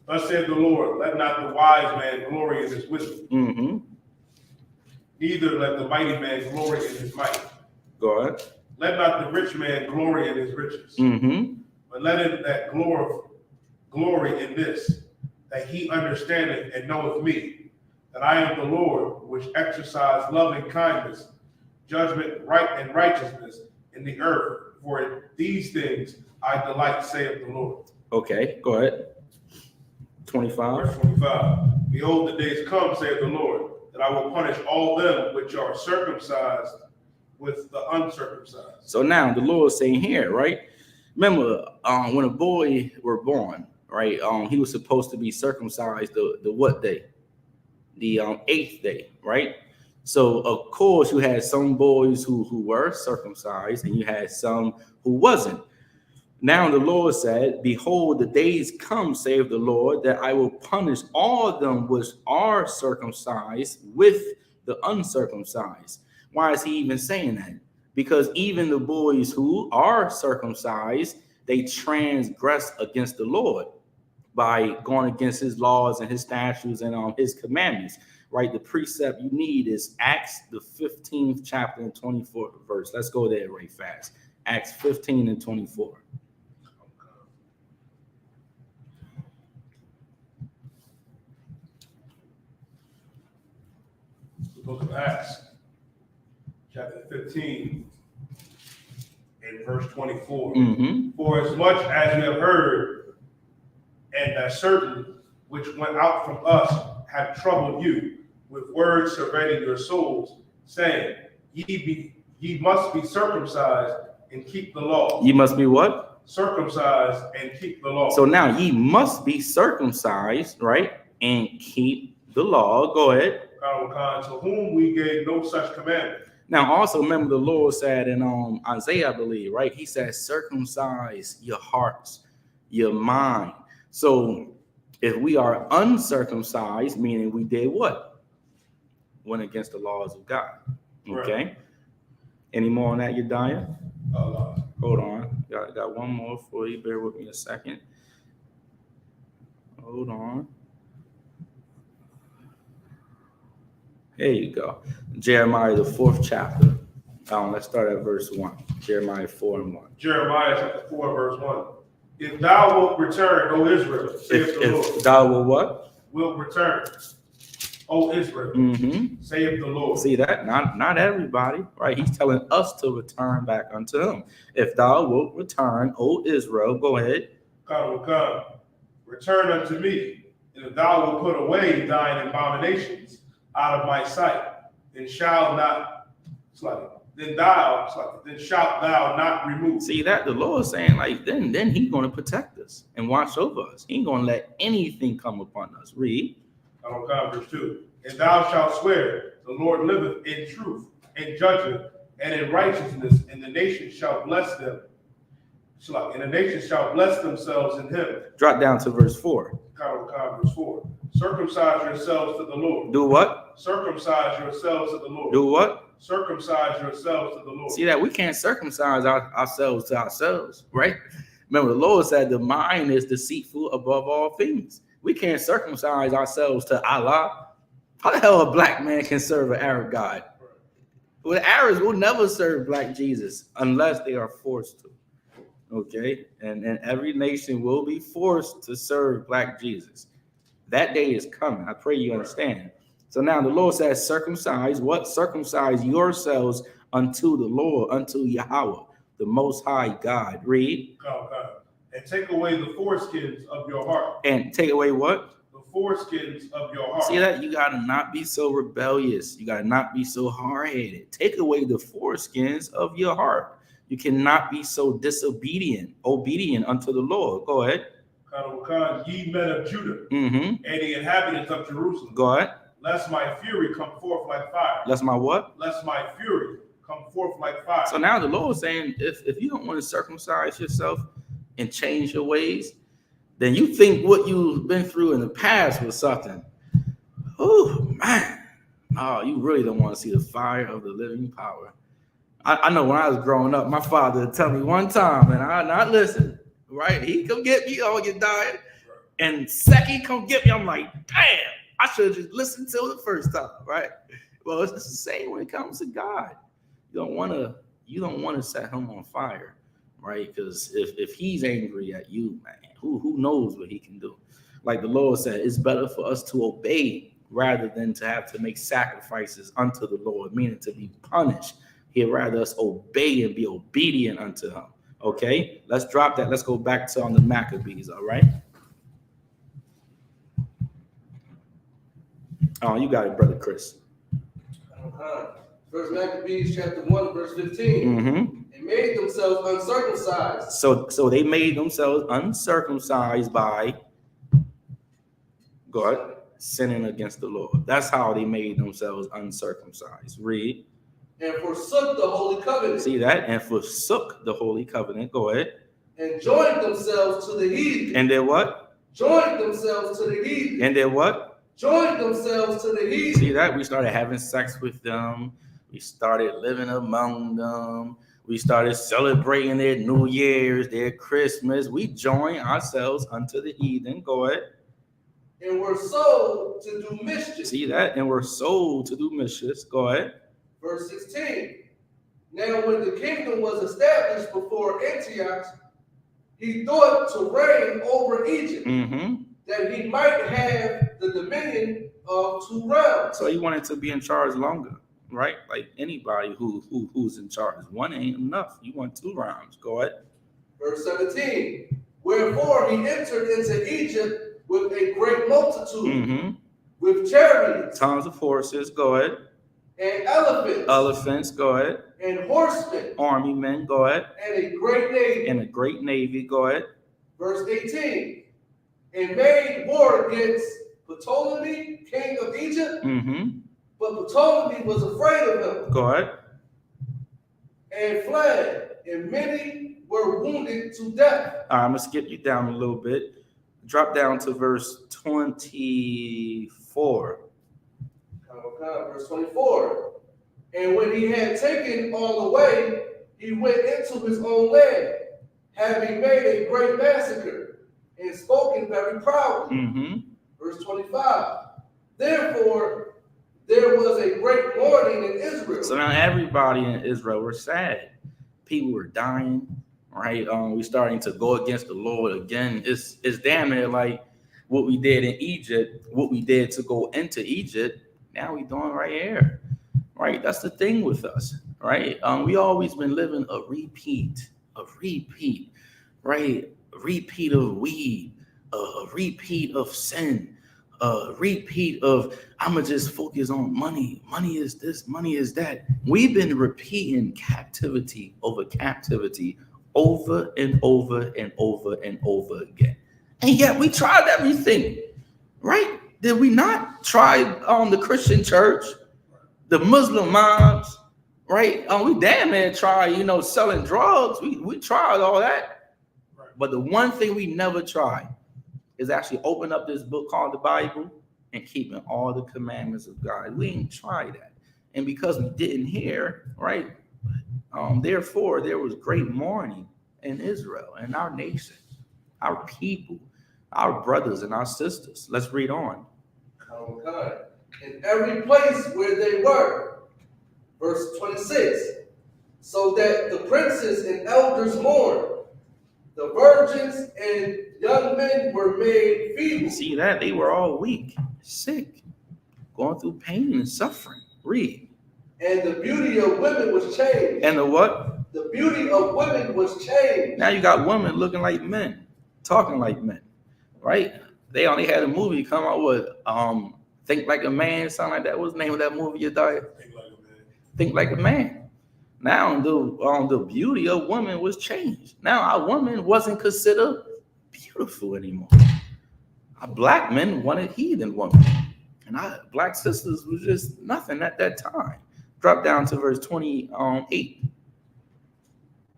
Thus saith the Lord, let not the wise man glory in his wisdom, Mm-hmm. neither let the mighty man glory in his might. Go ahead. Let not the rich man glory in his riches, Mm-hmm. but let him that glory in this, that he understandeth and knoweth me, that I am the Lord, which exercise loving kindness, judgment, right and righteousness in the earth. For in these things I delight, saith the Lord. Okay, go ahead. 25. Verse 25. Behold, the days come, saith the Lord, that I will punish all them which are circumcised with the uncircumcised. So now the Lord is saying here, right? Remember, when a boy were born, right? He was supposed to be circumcised the what day? The 8th day, right? So of course you had some boys who were circumcised, and you had some who wasn't. Now the Lord said, behold, the days come, saith the Lord, that I will punish all of them which are circumcised with the uncircumcised. Why is he even saying that? Because even the boys who are circumcised, they transgress against the Lord by going against his laws and his statutes and his commandments, right? The precept you need is Acts, the 15th chapter and 24th verse. Let's go there right fast. Acts 15 and 24. The book of Acts, chapter 15 in verse 24. Mm-hmm. For as much as you have heard, and that certain which went out from us have troubled you with words surveying your souls, saying, ye must be circumcised and keep the law. Ye must be what? Circumcised and keep the law. So now ye must be circumcised, right? And keep the law. Go ahead. To whom we gave no such commandment. Now, also remember the Lord said in Isaiah, I believe, right? He said, circumcise your hearts, your mind. So if we are uncircumcised, meaning we did what? Went against the laws of God. Okay. Right. Any more on that, Yediah? Allah. Hold on. Got one more for you. Bear with me a second. Hold on. There you go. Jeremiah, the 4th chapter. Let's start at verse 1. Jeremiah 4 and 1. Jeremiah chapter 4, verse 1. If thou wilt return, O Israel, saith the Lord. If thou will what? Wilt return, O Israel, Mm-hmm. saith the Lord. See that? Not everybody, right? He's telling us to return back unto him. If thou wilt return, O Israel, go ahead. Come, return unto me, and if thou wilt put away thine abominations out of my sight, then shalt thou not remove. See that? The Lord saying, like, then he's going to protect us and watch over us. He ain't going to let anything come upon us. Read. Verse 2. And thou shalt swear, the Lord liveth in truth, in judgment, and in righteousness, and the nations shall bless them. And the nations shall bless themselves in him. Drop down to verse 4. Verse 4. Circumcise yourselves to the Lord. Do what? Circumcise yourselves to the Lord. Do what? Circumcise yourselves to the Lord. See that? We can't circumcise ourselves to ourselves, right? Remember, the Lord said the mind is deceitful above all things. We can't circumcise ourselves to Allah. How the hell a black man can serve an Arab God? Well, the Arabs will never serve black Jesus unless they are forced to. Okay? And every nation will be forced to serve black Jesus. That day is coming. I pray you understand. So now the Lord says, circumcise what? Circumcise yourselves unto the Lord, unto Yahweh, the Most High God. Read. And take away the foreskins of your heart. And take away what? The foreskins of your heart. See that? You got to not be so rebellious. You got to not be so hard-headed. Take away the foreskins of your heart. You cannot be so obedient unto the Lord. Go ahead. Ye men of Judah, Mm-hmm. and the inhabitants of Jerusalem. Go ahead. Lest my fury come forth like fire. Lest my what? Lest my fury come forth like fire. So now the Lord is saying, if you don't want to circumcise yourself and change your ways, then you think what you've been through in the past was something. Oh, man. Oh, you really don't want to see the fire of the living power. I know when I was growing up, my father would tell me one time, and I not listen, right? He come get me, oh, you dying. And second come get me, I'm like, damn, I should have just listened to the first time, right? Well, it's the same when it comes to God. You don't want to set him on fire, right? Because if he's angry at you, man, who knows what he can do? Like the Lord said, it's better for us to obey rather than to have to make sacrifices unto the Lord, meaning to be punished. He'd rather us obey and be obedient unto him. Okay, let's drop that. Let's go back to on the Maccabees, all right? Oh, you got it, Brother Chris. First Maccabees chapter 1, verse 15. Mm-hmm. They made themselves uncircumcised. So they made themselves uncircumcised by God sinning against the Lord. That's how they made themselves uncircumcised. Read. And forsook the holy covenant. See that? And forsook the holy covenant. Go ahead. And joined themselves to the heathen. And then what? Joined themselves to the heathen. And then what? Joined themselves to the heathen. See that? We started having sex with them. We started living among them. We started celebrating their New Year's, their Christmas. We joined ourselves unto the heathen. Go ahead. And were sold to do mischief. See that? And we're sold to do mischief. Go ahead. Verse 16. Now when the kingdom was established before Antioch, he thought to reign over Egypt, that he might have the dominion of 2 realms. So he wanted to be in charge longer. right? Like anybody who's in charge. One ain't enough. You want 2 rounds. Go ahead. Verse 17. Wherefore he entered into Egypt with a great multitude, Mm-hmm. with chariots Tons of horses. Go ahead. and elephants, Elephants. Go ahead. and horsemen, Army men. Go ahead. and a great navy. And a great navy. Go ahead. Verse 18. And made war against Ptolemy, king of Egypt, Mm-hmm. but Ptolemy was afraid of him Go ahead. and fled, and many were wounded to death. All right, I'm gonna skip you down a little bit. Drop down to verse 24. Verse 24. And when he had taken all away, he went into his own land, having made a great massacre, and spoken very proudly. Mm-hmm. Verse 25. Therefore, there was a great mourning in Israel. So now everybody in Israel were sad. People were dying, right? We starting to go against the Lord again. It's damn near like what we did in Egypt, what we did to go into Egypt. Now we doing right here, right? That's the thing with us, right? We always been living a repeat, right? A repeat of weed, a repeat of sin, a repeat of I'ma just focus on money. Money is this, money is that. We've been repeating captivity over captivity over and over and over and over again. And yet we tried everything, right? Did we not try the Christian church, the Muslim mobs, right? We damn near tried, selling drugs. We tried all that. But the one thing we never tried is actually open up this book called the Bible and keeping all the commandments of God. We ain't tried that. And because we didn't hear, right? Therefore, there was great mourning in Israel and our nation, our people, our brothers and our sisters. Let's read on. In every place where they were. Verse 26. So that the princes and elders mourned, the virgins and young men were made feeble. See that? They were all weak, sick, going through pain and suffering. Read. And the beauty of women was changed. And the what? The beauty of women was changed. Now you got women looking like men, talking like men, right? They only had a movie come out with Think Like a Man, something like that. What's the name of that movie you died? Think Like a Man. Now the beauty of women was changed. Now our woman wasn't considered beautiful anymore. Our black men wanted heathen women. And our black sisters was just nothing at that time. Drop down to verse 28.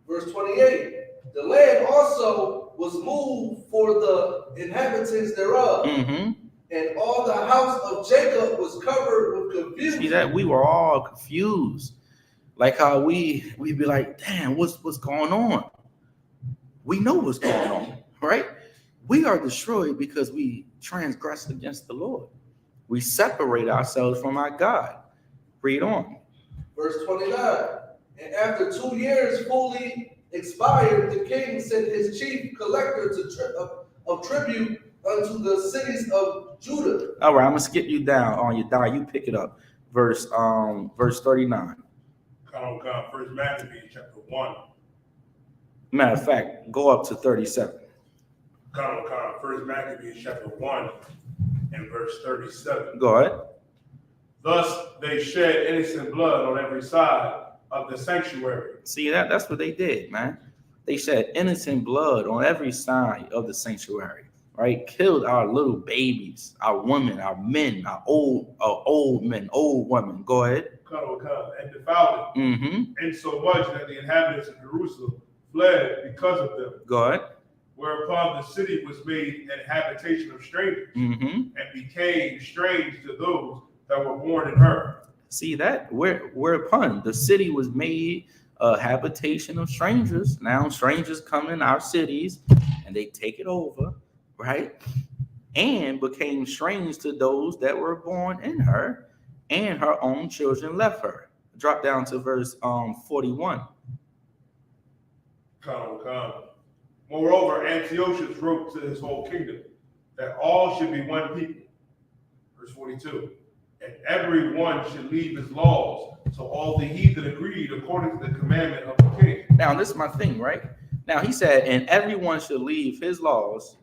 Verse 28. The land also was moved for the inhabitants thereof. Mm-hmm. And all the house of Jacob was covered with confusion. See that? We were all confused. Like how we'd be like, damn, what's going on? We know what's going on, right? We are destroyed because we transgressed against the Lord. We separate ourselves from our God. Read on. Verse 29. And after 2 years fully expired, the king sent his chief collector of tribute unto the cities of Judah. All right, I'm gonna skip you down on your die. You pick it up. Verse 39. First Maccabees chapter 1. Matter of fact, go up to 37. First Maccabees chapter 1 and verse 37. Go ahead. Thus they shed innocent blood on every side of the sanctuary. See that? That's what they did, man. They shed innocent blood on every side of the sanctuary, right? Killed our little babies, our women, our men, our old men, old women. Go ahead. And defiled it. Mm-hmm. And so much that the inhabitants of Jerusalem fled because of them. Go ahead. Whereupon the city was made an habitation of strangers, Mm-hmm. and became strange to those that were born in her. See that? Whereupon the city was made a habitation of strangers. Now strangers come in our cities and they take it over, right? And became strange to those that were born in her, and her own children left her. Drop down to verse 41. Moreover, Antiochus wrote to his whole kingdom that all should be one people. Verse 42. and everyone should leave his laws. So all the heathen agreed according to the commandment of the king. Now, this is my thing, right? Now, he said, and everyone should leave his laws.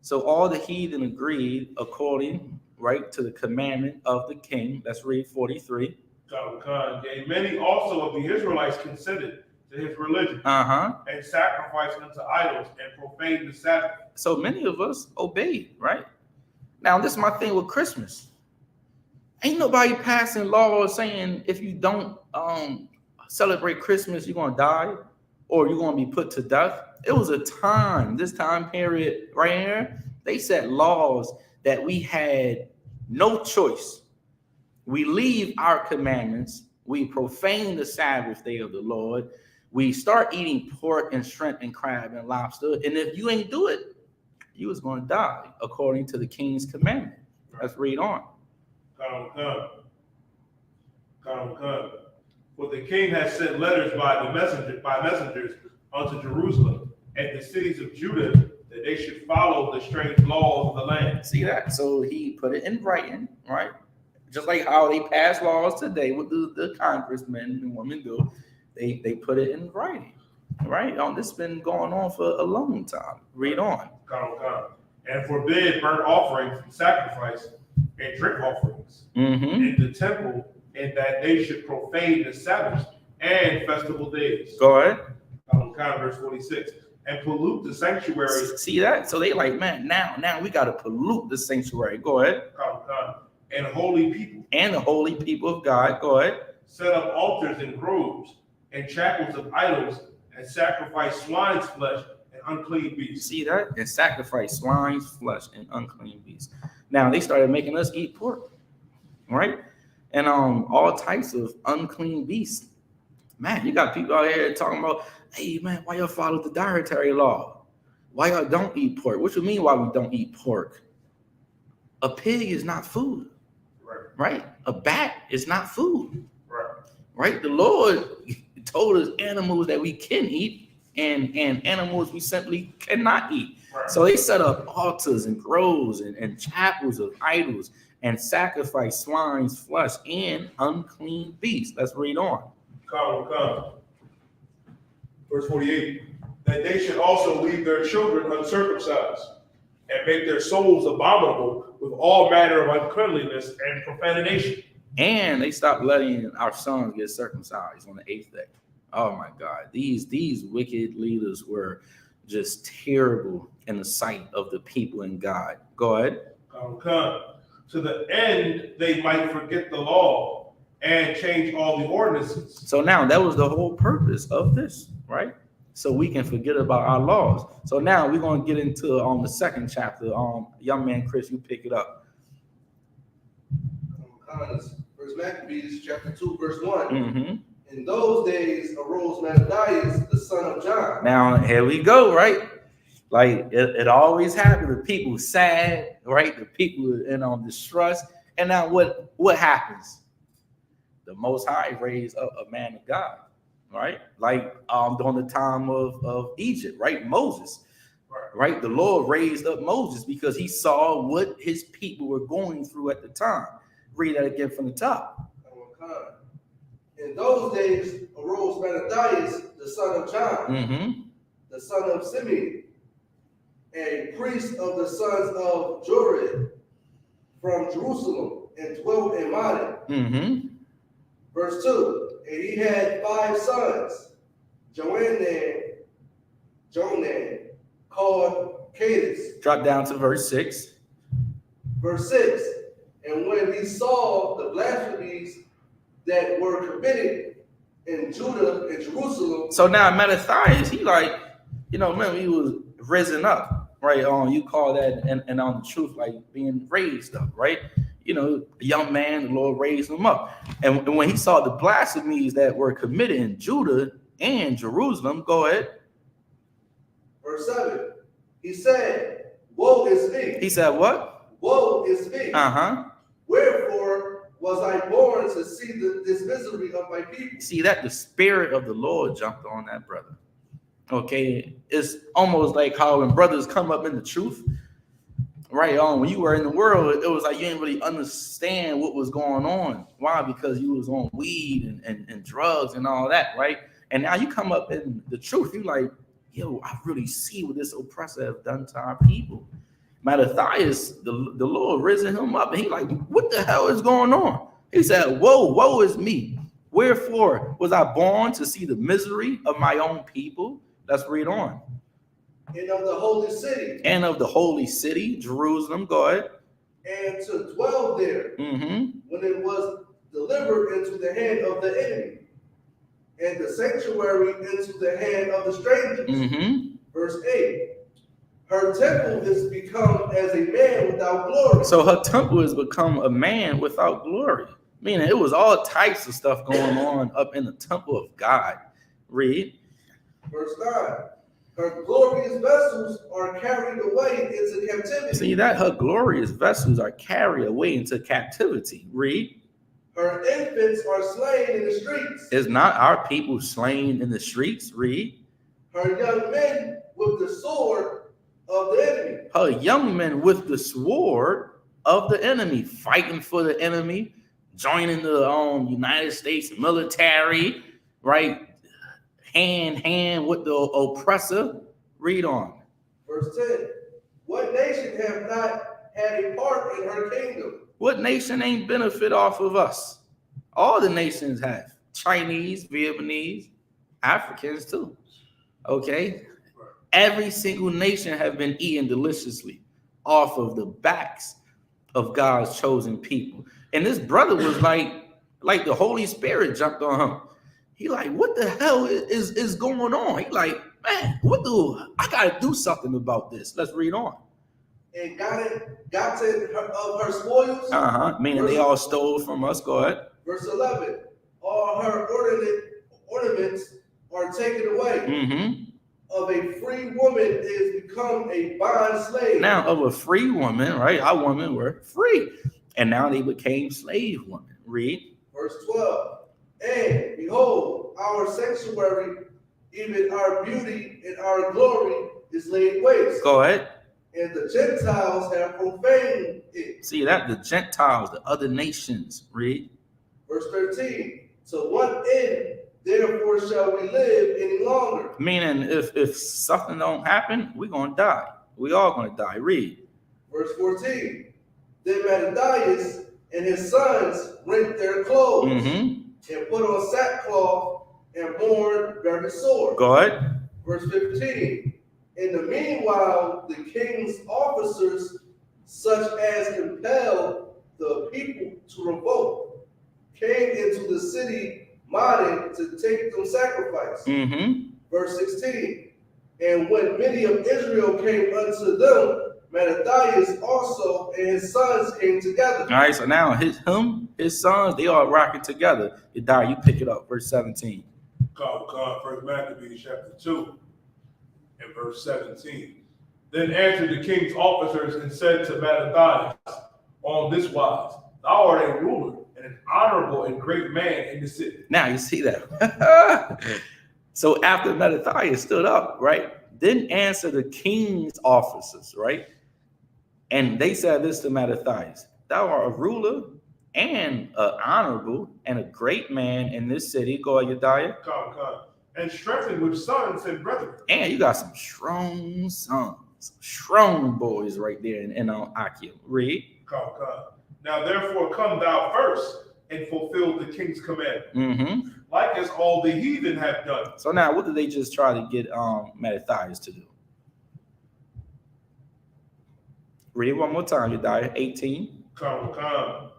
So all the heathen agreed according, right, to the commandment of the king. Let's read 43. Yea, many also of the Israelites consented to his religion and sacrificed unto idols and profaned the Sabbath. So many of us obeyed, right? Now, this is my thing with Christmas. Ain't nobody passing laws saying if you don't celebrate Christmas, you're going to die or you're going to be put to death. It was a time, this time period right here, they set laws that we had no choice. We leave our commandments. We profane the Sabbath day of the Lord. We start eating pork and shrimp and crab and lobster. And if you ain't do it, you was going to die according to the king's commandment. Let's read on. For the king has sent letters by messengers unto Jerusalem and the cities of Judah that they should follow the strange laws of the land. See that? So he put it in writing, right? Just like how they pass laws today, what the congressmen and women do, they put it in writing, right? This has been going on for a long time. Read on. And forbid burnt offerings and sacrifice and drink offerings in the temple, and that they should profane the Sabbaths and festival days. Go ahead. Verse 46. And pollute the sanctuary. See that? So they like, man, now we got to pollute the sanctuary. Go ahead. And holy people. And the holy people of God. Go ahead. Set up altars and groves and chapels of idols and sacrifice swine's flesh and unclean beasts. See that? And sacrifice swine's flesh and unclean beasts. Now they started making us eat pork, right? And all types of unclean beasts. Man, you got people out here talking about, hey man, why y'all follow the dietary law? Why y'all don't eat pork? What you mean why we don't eat pork? A pig is not food, right? A bat is not food, right? The Lord told us animals that we can eat and animals we simply cannot eat. So they set up altars and groves and chapels of idols and sacrifice swine's flesh and unclean beasts. Let's read on. Verse 48. That they should also leave their children uncircumcised and make their souls abominable with all manner of uncleanliness and profanation. And they stopped letting our sons get circumcised on the 8th day. Oh my God. These wicked leaders were just terrible in the sight of the people in God. Go ahead. To the end they might forget the law and change all the ordinances. So now that was the whole purpose of this, right? So we can forget about our laws. So now we're going to get into the second chapter. Young man Chris, you pick it up. First Maccabees chapter 2 verse 1. In those days arose Mattathias, the son of John. Now here we go, right? Like it always happened. The people sad, right? The people in distress. And now what happens? The Most High raised up a man of God, right? Like during the time of Egypt, right? Moses, right? The Lord raised up Moses because he saw what his people were going through at the time. Read that again from the top. In those days arose Mattathias, the son of John, the son of Simeon, a priest of the sons of Jorid from Jerusalem, and dwelt in Madan. Verse 2, and he had 5 sons, Jonan, called Cadus. Drop down to verse 6. Verse 6, and when he saw the blasphemies that were committed in Judah and Jerusalem. So now Mattathias, he like, remember he was risen up, right? You call that and on the truth, like being raised up, right? A young man, the Lord raised him up. And when he saw the blasphemies that were committed in Judah and Jerusalem, go ahead. Verse 7, he said, woe is me. He said what? Woe is me. Wherefore was I born to see this misery of my people? See that? The spirit of the Lord jumped on that brother. Okay, it's almost like how when brothers come up in the truth, Right on. When you were in the world, it was like you didn't really understand what was going on. Why? Because you was on weed and drugs and all that, right? And now you come up in the truth. You like, yo, I really see what this oppressor have done to our people. Mattathias, the Lord risen him up, and he like, what the hell is going on? He said, woe is me. Wherefore was I born to see the misery of my own people? Let's read on. And of the holy city. And of the holy city, Jerusalem, go ahead. And to dwell there, when it was delivered into the hand of the enemy, and the sanctuary into the hand of the strangers. Verse 8. Her temple is become as a man without glory. So her temple has become a man without glory. Meaning it was all types of stuff going on up in the temple of God. Read. Verse 9. Her glorious vessels are carried away into captivity. See that? Her glorious vessels are carried away into captivity. Read. Her infants are slain in the streets. Is not our people slain in the streets? Read. Her young men with the sword of the enemy. Her young men with the sword of the enemy, fighting for the enemy, joining the United States military, right? Hand with the oppressor. Read on. Verse 10. What nation have not had a part in her kingdom? What nation ain't benefit off of us? All the nations have. Chinese, Vietnamese, Africans too. Okay? Every single nation have been eating deliciously off of the backs of God's chosen people. And this brother was like the Holy Spirit jumped on him. He like, what the hell is going on? He like, man, I gotta do something about this. Let's read on. And got of her spoils. Meaning they all stole from us. Go ahead. Verse 11. All her ornaments are taken away. Of a free woman is become a bond slave. Now of a free woman, right? Our women were free. And now they became slave women. Read. Verse 12. And behold, our sanctuary, even our beauty and our glory is laid waste. Go ahead. And the Gentiles have profaned it. See that? The Gentiles, the other nations. Read. Verse 13. To what end, therefore, shall we live any longer? Meaning, if something don't happen, we're going to die. We all going to die. Read. Verse 14. Then Mattathias and his sons rent their clothes and put on sackcloth and mourn very sore. Go ahead. Verse 15. In the meanwhile, the king's officers, such as compelled the people to revolt, came into the city modded to take them sacrifice. Verse 16. And when many of Israel came unto them, Mattathias also and his sons came together. All right, so now his sons, they all rocking together. You pick it up, verse 17. First Maccabees chapter 2 and verse 17. Then answered the king's officers and said to Mattathias on this wise, thou art a ruler and an honorable and great man in the city. Now you see that. So after Mattathias stood up, right, then answer the king's officers, right? And they said this to Mattathias, thou art a ruler and an honorable and a great man in this city. Go ahead, Yediah. And strengthened with sons and brethren. And you got some strong sons, some strong boys right there in Achium. Read. Now therefore come thou first and fulfill the king's commandment, like as all the heathen have done. So now what did they just try to get Mattathias to do? Read it one more time, Yediah. 18. The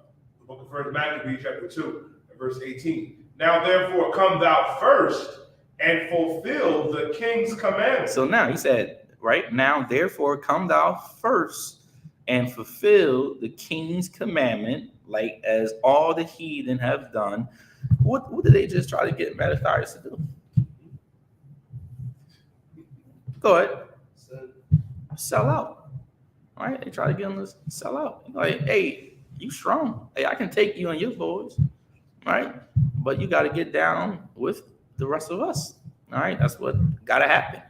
book of First Maccabees chapter 2 and verse 18. Now therefore come thou first and fulfill the king's commandment. So now he said, right now, therefore come thou first and fulfill the king's commandment, like as all the heathen have done. What did they just try to get Mattathias to do? Go ahead. Sell out. All right, they try to get him to sell out. Like, hey, you strong. Hey, I can take you and your boys. All right, but you got to get down with the rest of us. All right, that's what got to happen.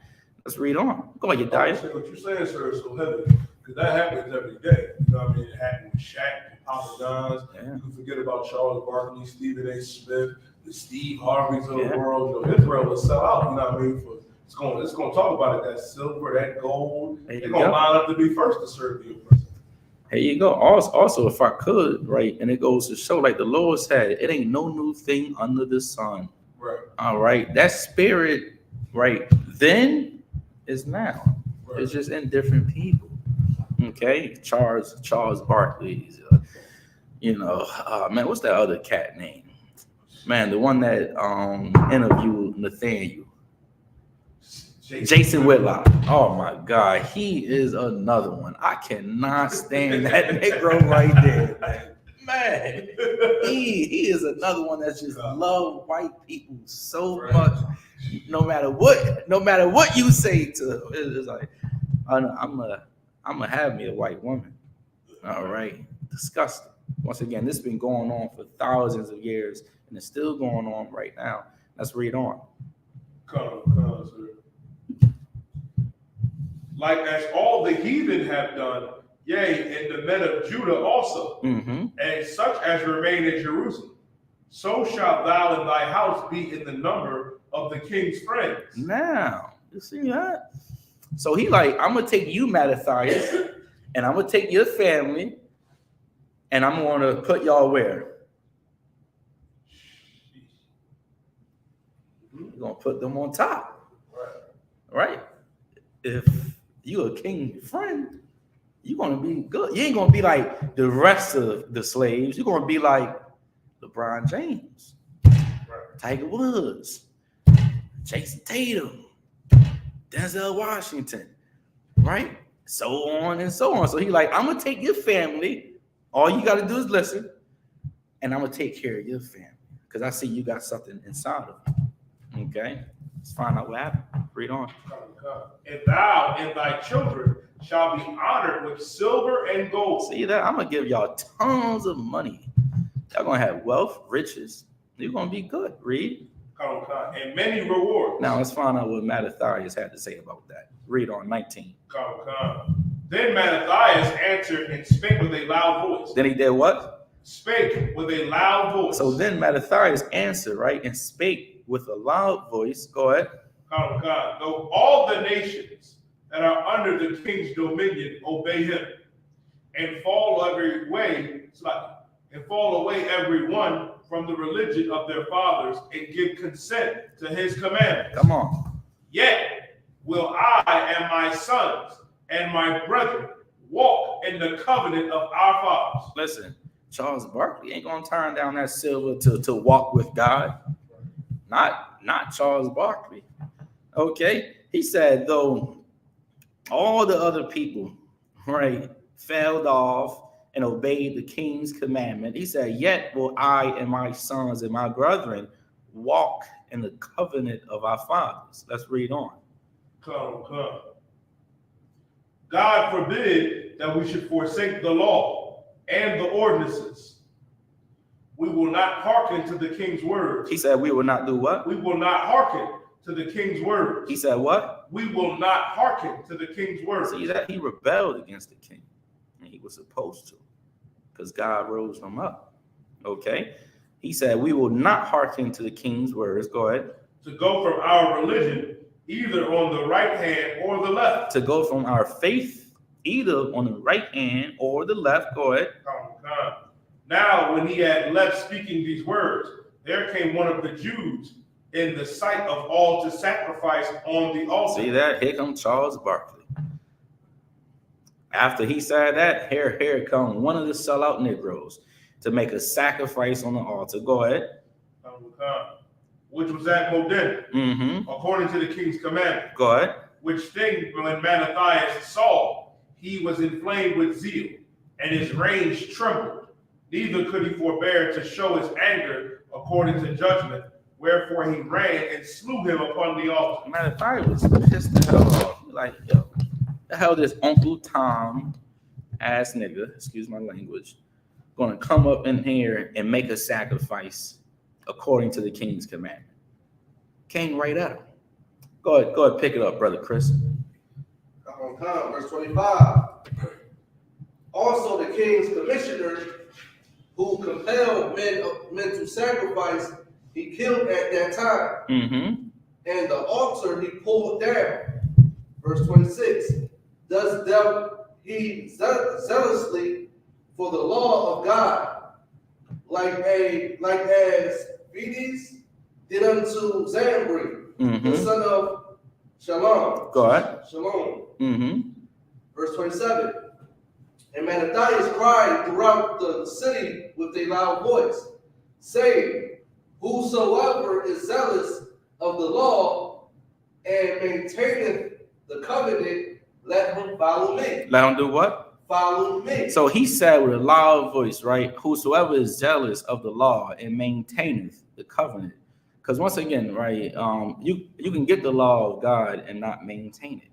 Let's read on. Go ahead, Yediah. What you're saying, sir, is so heavy. Because that happens every day. You know what I mean? It happened with Shaq and Papa John's. Yeah. You can forget about Charles Barkley, Stephen A. Smith, the Steve Harveys of Yeah. the world. You know, Israel will sell out. You know what I mean? It's going to talk about it. That silver, that gold. There you They're going to go. line up to be first to serve the oppressor. Here you go. Also, if I could, right, and it goes to show, like the Lord said, it ain't no new thing under the sun. Right. All right. That spirit, right, then is now. Right. It's just in different people. Okay. Charles Barkley's, man, what's that other cat name? Man, the one that interviewed Nathaniel. Jason Whitlock. Oh my God, he is another one. I cannot stand that Negro right there. Man, he is another one that's just love white people so much. No matter what you say to him, it's like, I'm gonna have me a white woman. All right, disgusting. Once again, this has been going on for thousands of years, and it's still going on right now. Let's read on. Come, sir. Like as all the heathen have done, yea, and the men of Judah also, and such as remain in Jerusalem, so shalt thou in thy house be in the number of the king's friends. Now, you see that? So he like, I'm gonna take you, Mattathias, and I'm gonna take your family, and I'm gonna put y'all where? You're gonna put them on top, right? If you a king friend, you're gonna be good. You ain't gonna be like the rest of the slaves. You're gonna be like LeBron James, Tiger Woods, Jason Tatum, Denzel Washington, right? So on and so on. So he like, I'm gonna take your family. All you gotta do is listen, and I'm gonna take care of your family because I see you got something inside of you. Okay, let's find out what happened. Read on. And thou and thy children shall be honored with silver and gold. See that? I'm gonna give y'all tons of money. Y'all gonna have wealth, riches. You're gonna be good. Read. And many rewards. Now let's find out what Mattathias had to say about that. Read on 19. Then Mattathias answered and spake with a loud voice. Then he did what? Spake with a loud voice. So then Mattathias answered, right, and spake with a loud voice. Go ahead. Though all the nations that are under the king's dominion obey him, and fall away every one from the religion of their fathers, and give consent to his commandments. Come on. Yet will I and my sons and my brethren walk in the covenant of our fathers. Listen, Charles Barkley ain't gonna turn down that silver to walk with God. Not Charles Barkley. Okay, he said, though all the other people, right, failed off and obeyed the king's commandment, he said, yet will I and my sons and my brethren walk in the covenant of our fathers. Let's read on. Come. God forbid that we should forsake the law and the ordinances. We will not hearken to the king's words. He said, we will not do what? We will not hearken to the king's words. He said what? We will not hearken to the king's words. See that? He rebelled against the king. And he was supposed to. Because God rose him up. Okay? He said, we will not hearken to the king's words. Go ahead. To go from our religion, either on the right hand or the left. To go from our faith, either on the right hand or the left. Go ahead. Now, when he had left speaking these words, there came one of the Jews in the sight of all to sacrifice on the altar. See that? Here comes Charles Barkley. After he said that, here come one of the sellout Negroes to make a sacrifice on the altar. Go ahead. Which was at Modin, according to the king's commandment. Go ahead. Which thing, when Mattathias saw, he was inflamed with zeal, and his reins trembled. Neither could he forbear to show his anger according to judgment. Wherefore he ran and slew him upon the altar. Mattathias was pissed the hell off. Like, yo, the hell this Uncle Tom ass nigga, excuse my language, gonna come up in here and make a sacrifice according to the king's commandment. Came right at him. Go ahead, pick it up, brother Chris. Verse 25. Also the king's commissioner, who compelled men to sacrifice, he killed at that time. Mm-hmm. And the altar he pulled down. Verse 26. Thus dealt he zealously for the law of God, like as Phoebes did unto Zambri, the son of Shalom. Go ahead. Shalom. Mm-hmm. Verse 27. And Mattathias cried throughout the city with a loud voice, saying, whosoever is zealous of the law and maintaineth the covenant, let him follow me. Let him do what? Follow me. So he said with a loud voice, right? Whosoever is zealous of the law and maintaineth the covenant. Because once again, right, you can get the law of God and not maintain it.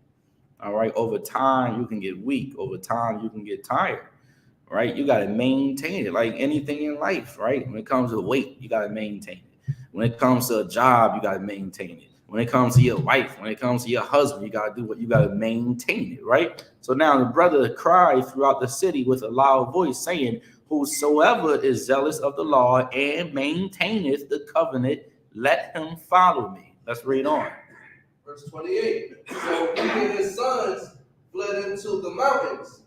All right. Over time, you can get weak. Over time, you can get tired. Right. You got to maintain it, like anything in life, right? When it comes to weight, you got to maintain it. When it comes to a job, you got to maintain it. When it comes to your wife, when it comes to your husband, you got to do what you got to maintain it, right? So now the brother cried throughout the city with a loud voice, saying, whosoever is zealous of the law and maintaineth the covenant, let him follow me. Let's read on. Verse 28. So he and his sons fled into the mountains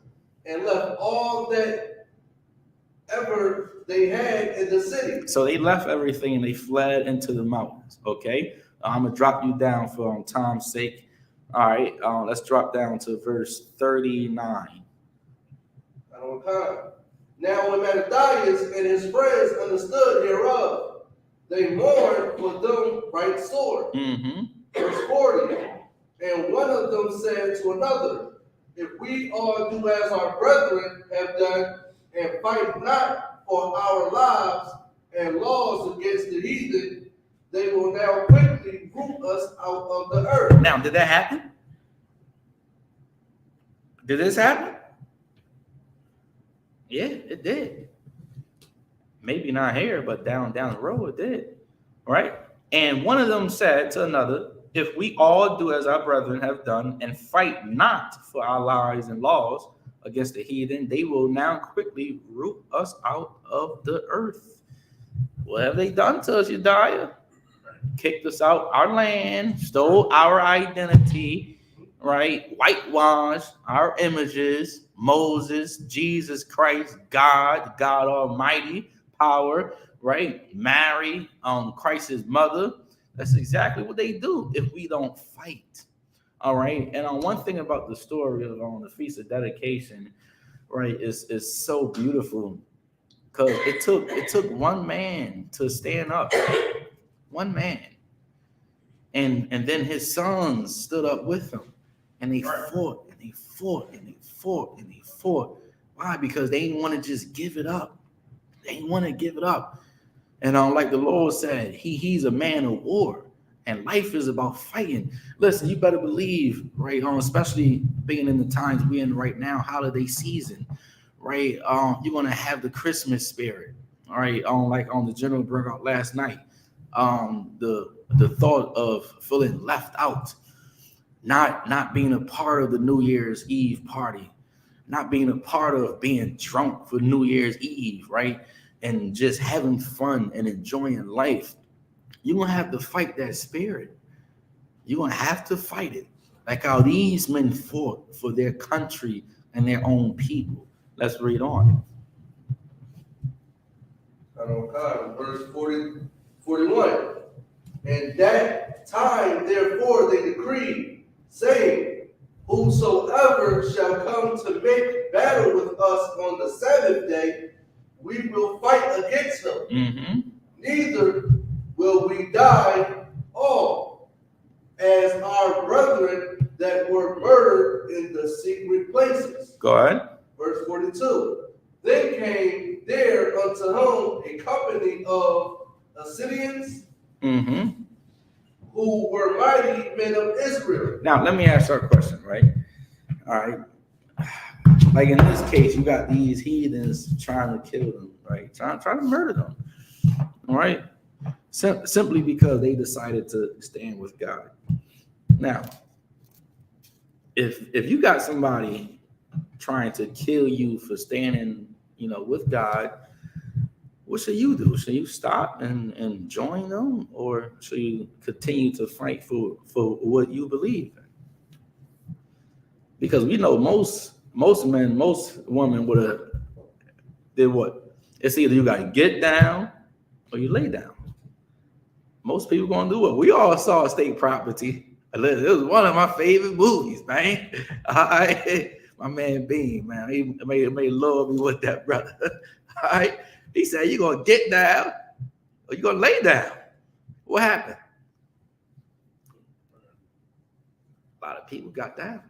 and left all that ever they had in the city. So they left everything and they fled into the mountains. Okay. I'm going to drop you down for time's sake. All right. Let's drop down to verse 39. Now when Mattathias and his friends understood hereof, they mourned for them right sore. Mm-hmm. Verse 40. And one of them said to another, if we all do as our brethren have done, and fight not for our lives and laws against the heathen, they will now quickly root us out of the earth. Now, did that happen? Did this happen? Yeah, it did. Maybe not here, but down the road it did. Right? And one of them said to another, if we all do as our brethren have done and fight not for our lives and laws against the heathen, they will now quickly root us out of the earth. What have they done to us, Yediah? Kicked us out our land, stole our identity, right? Whitewashed our images, Moses, Jesus Christ, God Almighty, power, right? Mary, Christ's mother. That's exactly what they do if we don't fight. All right. And one thing about the story of the Feast of Dedication, right, is so beautiful because it took one man to stand up. One man. And then his sons stood up with him. And they fought and they fought and they fought and they fought. Why? Because they didn't want to just give it up. They didn't want to give it up. And like the Lord said, he's a man of war. And life is about fighting. Listen, you better believe, right? Especially being in the times we're in right now, holiday season, right? You're gonna have the Christmas spirit, all right? Like on the general brought out last night, the thought of feeling left out, not being a part of the New Year's Eve party, not being a part of being drunk for New Year's Eve, right? And just having fun and enjoying life. You're going to have to fight that spirit. You're going to have to fight it. Like how these men fought for their country and their own people. Let's read on. Verse 41. And that time, therefore, they decreed, saying, whosoever shall come to make battle with us on the Sabbath day, we will fight against him. Mm-hmm. Neither will we die all, as our brethren that were murdered in the secret places. Go ahead. Verse 42. Then came there unto him a company of Assyrians, mm-hmm. who were mighty men of Israel. Now, let me ask you a question, right? All right. Like in this case, you got these heathens trying to kill them, right? Trying to murder them, all right? Simply because they decided to stand with God. Now, if you got somebody trying to kill you for standing, with God, what should you do? Should you stop and join them, or should you continue to fight for what you believe in? Because we know most men, most women would have did what? It's either you got to get down or you lay down. Most people gonna do it. We all saw State Property. It was one of my favorite movies, man. All right. My man Bean, man, he made love me with that brother. All right. He said, you gonna get down or you gonna lay down. What happened? A lot of people got down,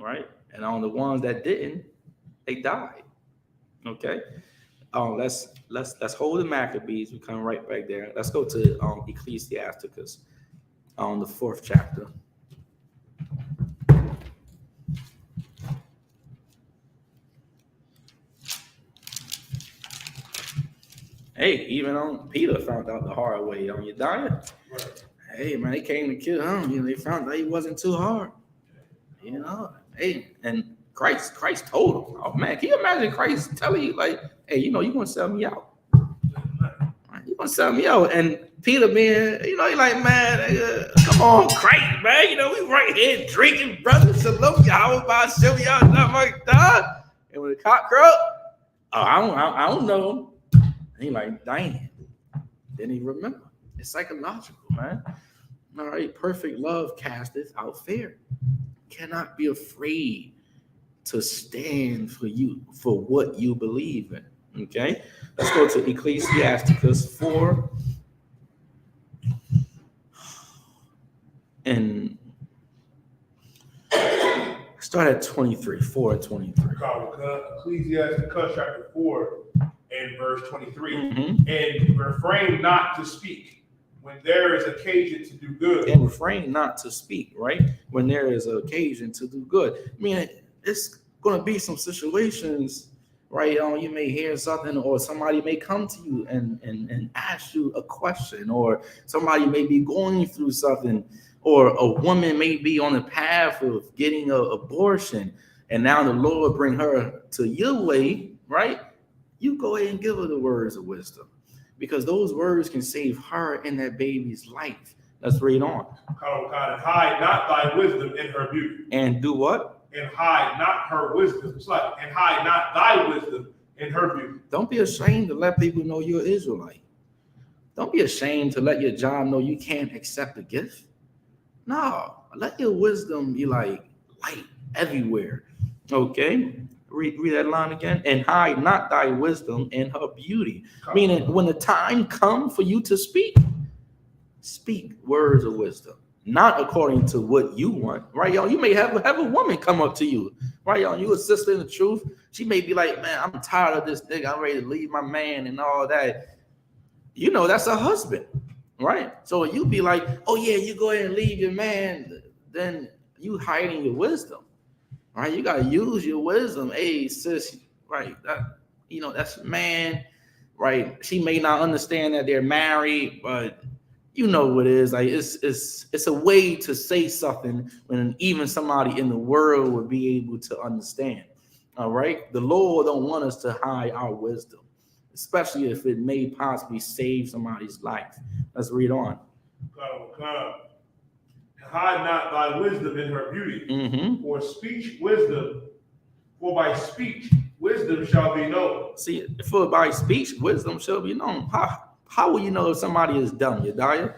right? And on the ones that didn't, they died. Okay. Let's hold the Maccabees. We come right back there. Let's go to Ecclesiasticus on the 4th chapter. Hey, even Peter found out the hard way on your diet. Right. Hey, man, they came to kill him. They found out he wasn't too hard. Hey, and Christ told him. Oh man, can you imagine Christ telling you like, hey, you're gonna sell me out. You're gonna sell me out. And Peter being, he like, man, come on, Christ, man. We right here drinking, brother. Shalom, Yahweh, by show y'all nothing like that. And when the cock crow, I don't know. And he like, dang. Then he remember. It's psychological, man. All right, perfect love casteth out fear. Cannot be afraid to stand for what you believe in. Okay, let's go to Ecclesiasticus 4 and start at 23. 4 and 23. Ecclesiasticus chapter 4 and verse 23. Mm-hmm. And refrain not to speak when there is occasion to do good. And refrain not to speak, right? When there is an occasion to do good. I mean, it's going to be some situations, right? You may hear something, or somebody may come to you and ask you a question, or somebody may be going through something, or a woman may be on the path of getting an abortion, and now the Lord bring her to your way, right? You go ahead and give her the words of wisdom, because those words can save her and that baby's life. Let's read on. And hide not thy wisdom in her beauty. And do what? And hide not her wisdom. And hide not thy wisdom in her beauty. Don't be ashamed to let people know you're an Israelite. Don't be ashamed to let your job know you can't accept a gift. No, let your wisdom be like light everywhere. Okay? Read that line again. And hide not thy wisdom in her beauty. Meaning, when the time comes for you to speak words of wisdom, not according to what you want, right, y'all? You may have a woman come up to you, right, y'all? You a sister in the truth. She may be like, man, I'm tired of this nigga. I'm ready to leave my man and all that. That's a husband, right? So you be like, oh yeah, you go ahead and leave your man. Then you hiding your wisdom. Right, you gotta use your wisdom. Hey, sis, right? That's man, right? She may not understand that they're married, but you know what it is. Like it's a way to say something when even somebody in the world would be able to understand. All right, the Lord don't want us to hide our wisdom, especially if it may possibly save somebody's life. Let's read on. Hide not thy wisdom in her beauty. Mm-hmm. For by speech wisdom shall be known. See, for by speech wisdom shall be known. How will you know if somebody is dumb? Yediah?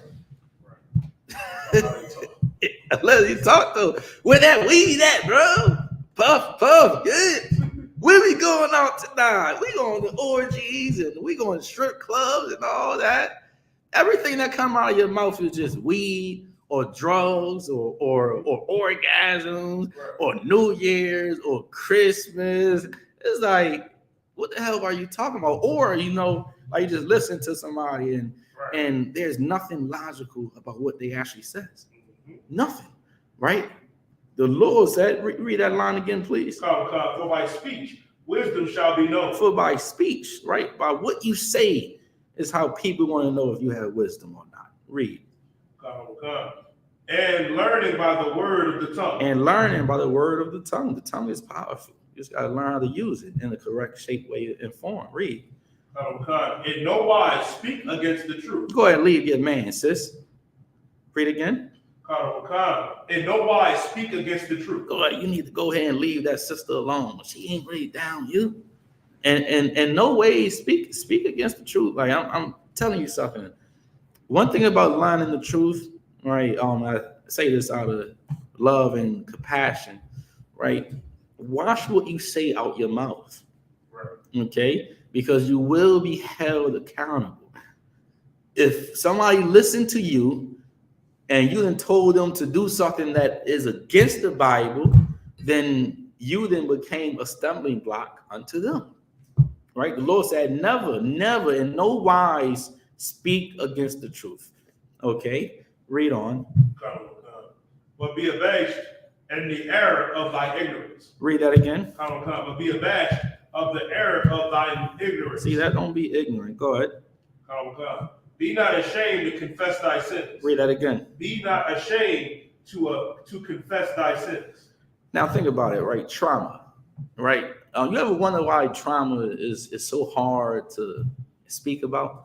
Right. Let you talk though. Where that weed at, bro? Puff, good. Where we going out tonight? We going to orgies and we going to strip clubs and all that. Everything that come out of your mouth is just weed, or drugs, or orgasms, right, or New Year's, or Christmas. It's like, what the hell are you talking about? Or, like you just listen to somebody and there's nothing logical about what they actually says. Nothing, right? The Lord said, read that line again, please. For by speech, wisdom shall be known. For by speech, right? By what you say is how people want to know if you have wisdom or not. Read. And learning by the word of the tongue. And learning by the word of the tongue. The tongue is powerful. You just gotta learn how to use it in the correct shape, way, and form. Read. In no wise speak against the truth. Go ahead, leave your man, sis. Read again. In no wise speak against the truth. Go ahead, you need to go ahead and leave that sister alone. She ain't really down you. And no way speak against the truth. Like I'm telling you something. One thing about learning the truth, right? I say this out of love and compassion, right? Watch what you say out your mouth. Right. Okay? Because you will be held accountable. If somebody listened to you and you then told them to do something that is against the Bible, then you then became a stumbling block unto them. Right? The Lord said, never, never, in no wise speak against the truth. Okay? Read on. But be abashed in the error of thy ignorance. Read that again. But be abashed of the error of thine ignorance. See that? Don't be ignorant. Go ahead. Be not ashamed to confess thy sins. Read that again. Be not ashamed to confess thy sins. Now think about it, right? Trauma, right? You ever wonder why trauma is so hard to speak about?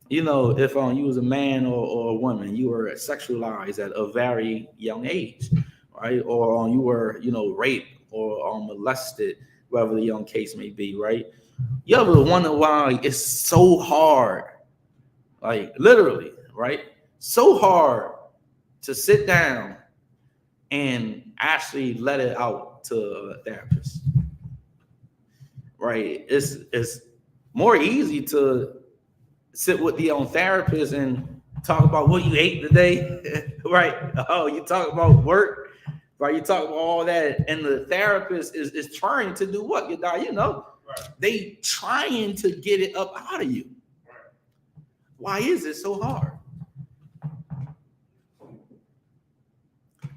You know, if you was a man or a woman, you were sexualized at a very young age, right? Or you were, raped or molested, whatever the young case may be, right? You ever wonder why it's so hard, like literally, right? So hard to sit down and actually let it out to a therapist, right? It's more easy to sit with the therapist and talk about what you ate today, right? Oh, you talk about work, right? You talk about all that, and the therapist is trying to do what? Right. They trying to get it up out of you. Right. Why is it so hard?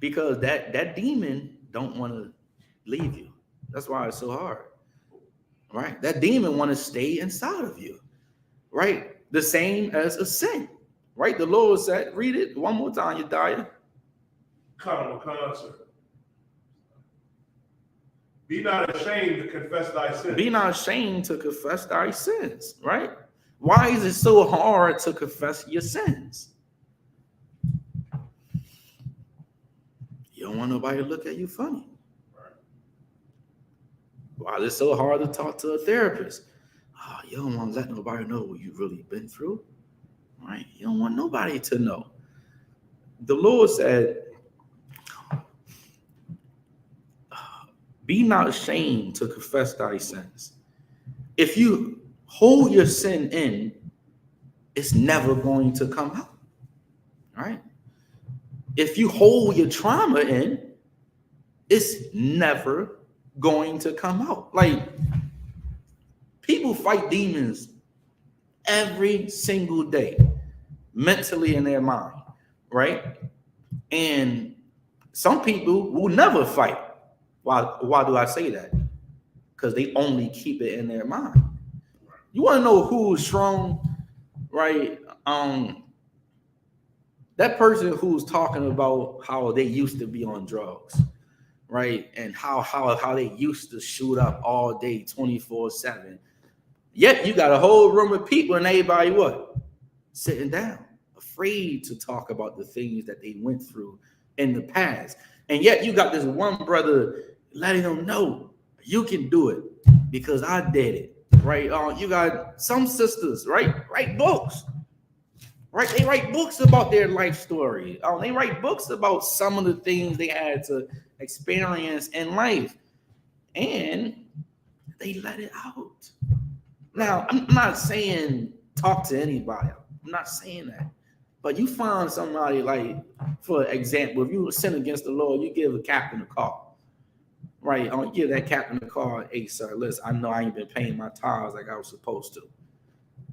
Because that demon don't want to leave you. That's why it's so hard, right? That demon want to stay inside of you, right? The same as a sin, right? The Lord said, read it one more time, Yediah. Be not ashamed to confess thy sins. Be not ashamed to confess thy sins, right? Why is it so hard to confess your sins? You don't want nobody to look at you funny. Right. Why is it so hard to talk to a therapist? Oh, you don't want to let nobody know what you've really been through, right? You don't want nobody to know. The Lord said, be not ashamed to confess thy sins. If you hold your sin in, it's never going to come out, right? If you hold your trauma in, it's never going to come out. Like, people fight demons every single day, mentally in their mind, right? And some people will never fight. Why do I say that? Because they only keep it in their mind. You want to know who's strong, right? That person who's talking about how they used to be on drugs, right? And how they used to shoot up all day, 24/7. Yet you got a whole room of people and everybody what? Sitting down, afraid to talk about the things that they went through in the past. And yet you got this one brother letting them know you can do it because I did it, right? You got some sisters, right? Write books, right? They write books about their life story. They write books about some of the things they had to experience in life, and they let it out. Now, I'm not saying talk to anybody. I'm not saying that. But you find somebody, like, for example, if you sin against the Lord, you give a captain a call, right? You give that captain a call. Hey, sir, listen, I know I ain't been paying my tithes like I was supposed to.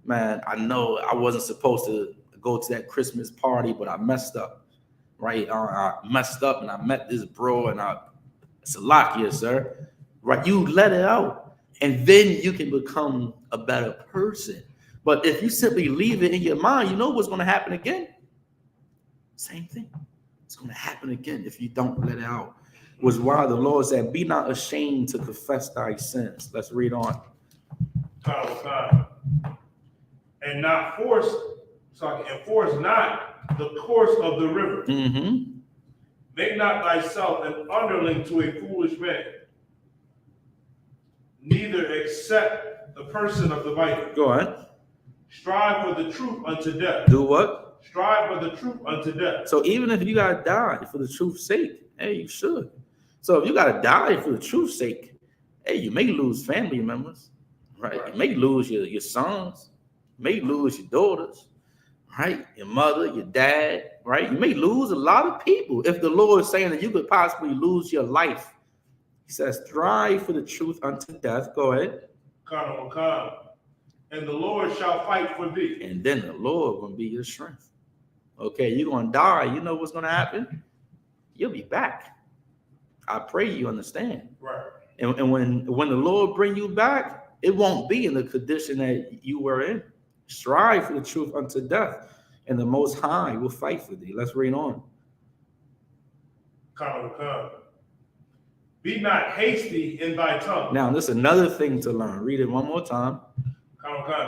Man, I know I wasn't supposed to go to that Christmas party, but I messed up, right? I messed up and I met this bro and it's a lock here, sir. Right? You let it out. And then you can become a better person. But if you simply leave it in your mind, you know what's going to happen again? Same thing. It's going to happen again if you don't let it out. Was why the Lord said, be not ashamed to confess thy sins. Let's read on. Time. And not force, enforce not the course of the river. Mm-hmm. Make not thyself an underling to a foolish man, neither accept the person of the viper. Go on. Strive for the truth unto death. Do what? Strive for the truth unto death. So even if you got to die for the truth's sake, hey, you should. So if you got to die for the truth's sake, hey, you may lose family members, right? You may lose your sons, you may lose your daughters, right? Your mother, your dad, right? You may lose a lot of people if the Lord is saying that you could possibly lose your life. He says, strive for the truth unto death. Go ahead. And the Lord shall fight for thee. And then the Lord will be your strength. Okay, you're going to die. You know what's going to happen? You'll be back. I pray you understand. Right. And when the Lord bring you back, it won't be in the condition that you were in. Strive for the truth unto death, and the Most High will fight for thee. Let's read on. Be not hasty in thy tongue. Now, this is another thing to learn. Read it one more time.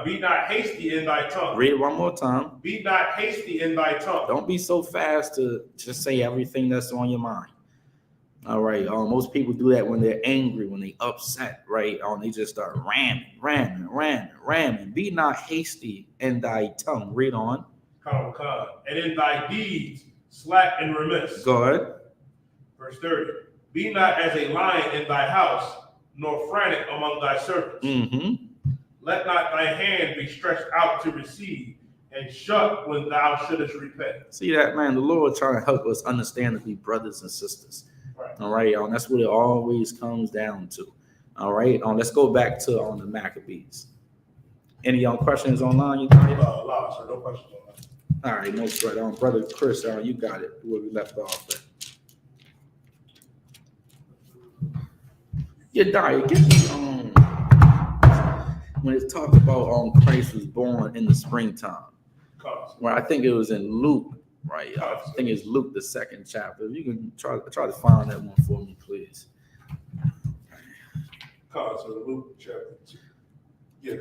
Be not hasty in thy tongue. Read it one more time. Be not hasty in thy tongue. Don't be so fast to just say everything that's on your mind. All right. Most people do that when they're angry, when they upset, right? They just start ramming. Be not hasty in thy tongue. Read on. And in thy deeds slack and remiss. Go ahead. Verse 30. Be not as a lion in thy house, nor frantic among thy servants. Mm-hmm. Let not thy hand be stretched out to receive, and shut when thou shouldest repent. See that, man? The Lord trying to help us understand to be brothers and sisters. Right. All right, y'all. That's what it always comes down to. All right. Let's go back to the Maccabees. Any questions online? You got it? So no questions on that. All right, no sweat. Brother Chris, you got it. Where we left off at. Yeah, Dyer, give me when it's talking about Christ was born in the springtime. Well, I think it was in Luke, right? I think it's Luke, the 2nd chapter. If you can try to find that one for me, please. So Luke chapter 2. Yeah,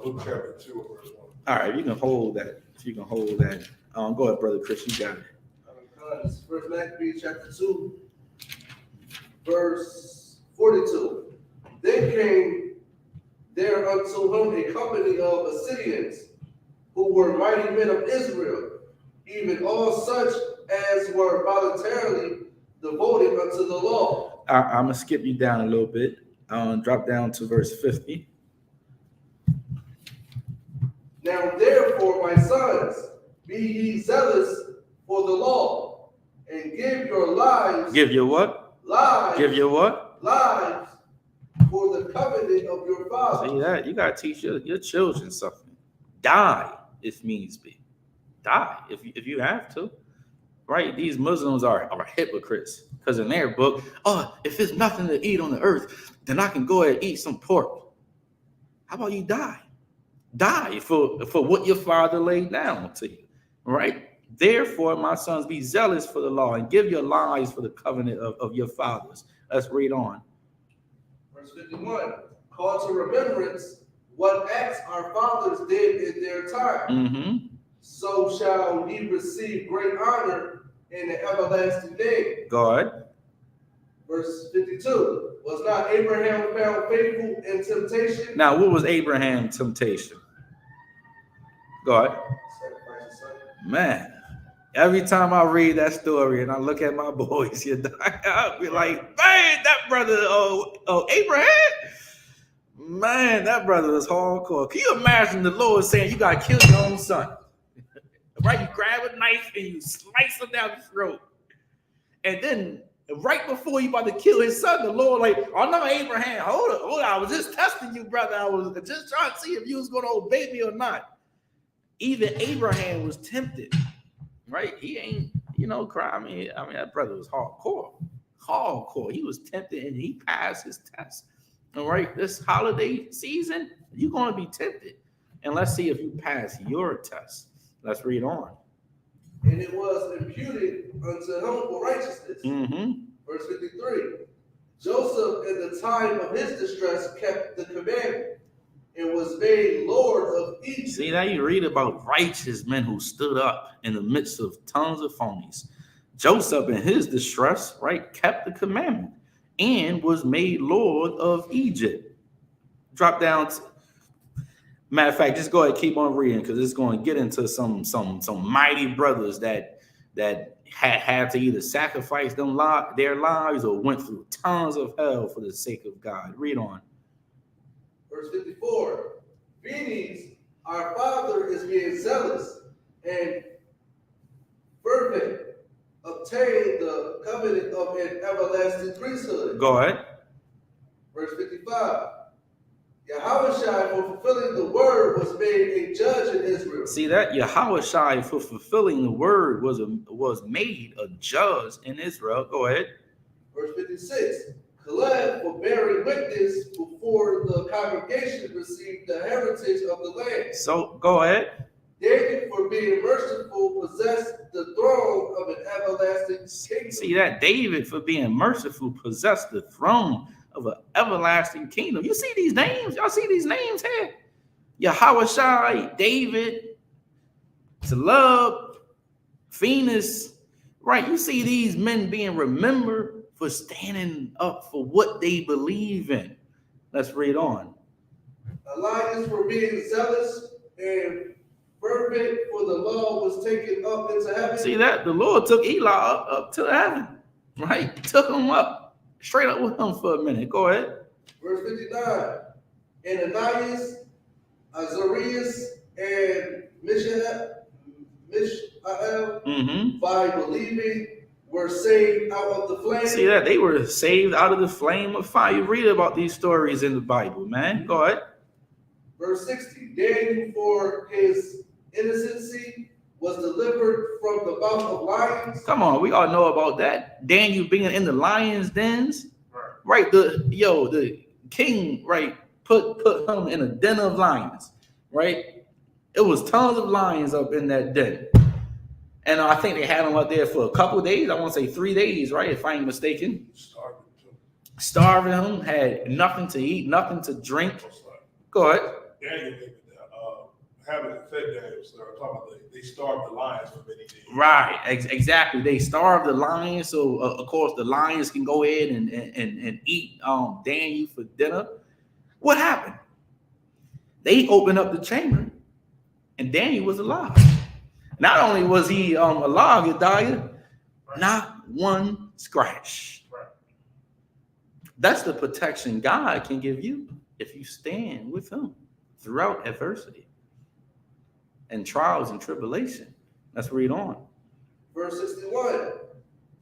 Luke chapter 2 verse 1. All right, you can hold that. If you can hold that. Go ahead, Brother Chris, you got it. First Maccabees chapter 2, verse 42. Then came there unto him a company of Assyrians, who were mighty men of Israel, even all such as were voluntarily devoted unto the law. I'm going to skip you down a little bit. Drop down to verse 50. Now therefore, my sons, be ye zealous for the law, and give your lives. Give your what? Lives. Give your what? Lives for the covenant of your father. See that? You got to teach your children something. Die if needs be. Die if you have to. Right? These Muslims are hypocrites because in their book, if there's nothing to eat on the earth, then I can go ahead and eat some pork. How about you die? Die for what your father laid down to you. Right? Therefore, my sons, be zealous for the law and give your lives for the covenant of your fathers. Let's read on. Verse 51, call to remembrance what acts our fathers did in their time. Mm-hmm. So shall ye receive great honor in the everlasting day. Go ahead. Verse 52, was not Abraham found faithful in temptation? Now, what was Abraham's temptation? Go ahead. Sacrifice his son. Man, every time I read that story and I look at my boys, I'll be like, man, that brother, Abraham, man, that brother is hardcore. Can you imagine the Lord saying you got to kill your own son? Right? You grab a knife and you slice him down the throat. And then right before you about to kill his son, the Lord like, oh no, Abraham, hold on. I was just testing you, brother. I was just trying to see if you was going to obey me or not. Even Abraham was tempted. Right? He ain't, cry. I mean, that brother was hardcore. He was tempted and he passed his test. All right, this holiday season, you're going to be tempted. And let's see if you pass your test. Let's read on. and it was imputed unto him for righteousness. Mm-hmm. Verse 53. Joseph, in the time of his distress, kept the commandment and was made Lord of Egypt. See, now you read about righteous men who stood up in the midst of tons of phonies. Joseph, in his distress, right, kept the commandment and was made Lord of Egypt. Drop down. Matter of fact, just go ahead and keep on reading because it's going to get into some mighty brothers that had to either sacrifice their lives or went through tons of hell for the sake of God. Read on. Verse 54. Phoenix, our father, is being zealous and fervent, obtain the covenant of an everlasting priesthood. Go ahead. Verse 55. Yahushua, for fulfilling the word, was made a judge in Israel. See that? Yahushua, for fulfilling the word, was made a judge in Israel. Go ahead. Verse 56. Caleb, for bearing witness before the congregation, received the heritage of the land. So go ahead. David, for being merciful, possessed the throne of an everlasting kingdom. See that? David, for being merciful, possessed the throne of an everlasting kingdom. You see these names? Y'all see these names here? Yahushua, David, Caleb, Phoenix. Right? You see these men being remembered for standing up for what they believe in. Let's read on. Elias, for being zealous and fervent, for the law was taken up into heaven. See that? The Lord took Eli up to heaven, right? Took him up, straight up with him for a minute. Go ahead. Verse 59. Ananias, Azarias, and Mishael, by believing, were saved out of the flame. See that? They were saved out of the flame of fire. You read about these stories in the Bible, man. Go ahead. Verse 60. Daniel, for his innocency, was delivered from the mouth of lions. Come on, we all know about that. Daniel being in the lions' dens. Right. The king, right, put him in a den of lions, right? It was tons of lions up in that den. And I think they had him up there for a couple of days. I want to say 3 days, right? If I ain't mistaken. Starving him, had nothing to eat, nothing to drink. Go ahead. Daniel, having fed Daniel, they starved the lions for many days. Right, exactly. They starved the lions, so of course the lions can go ahead and eat Daniel for dinner. What happened? They opened up the chamber, and Daniel was alive. Not only was he alive, Yediah, not one scratch. Right. That's the protection God can give you if you stand with him throughout adversity and trials and tribulation. Let's read on. Verse 61.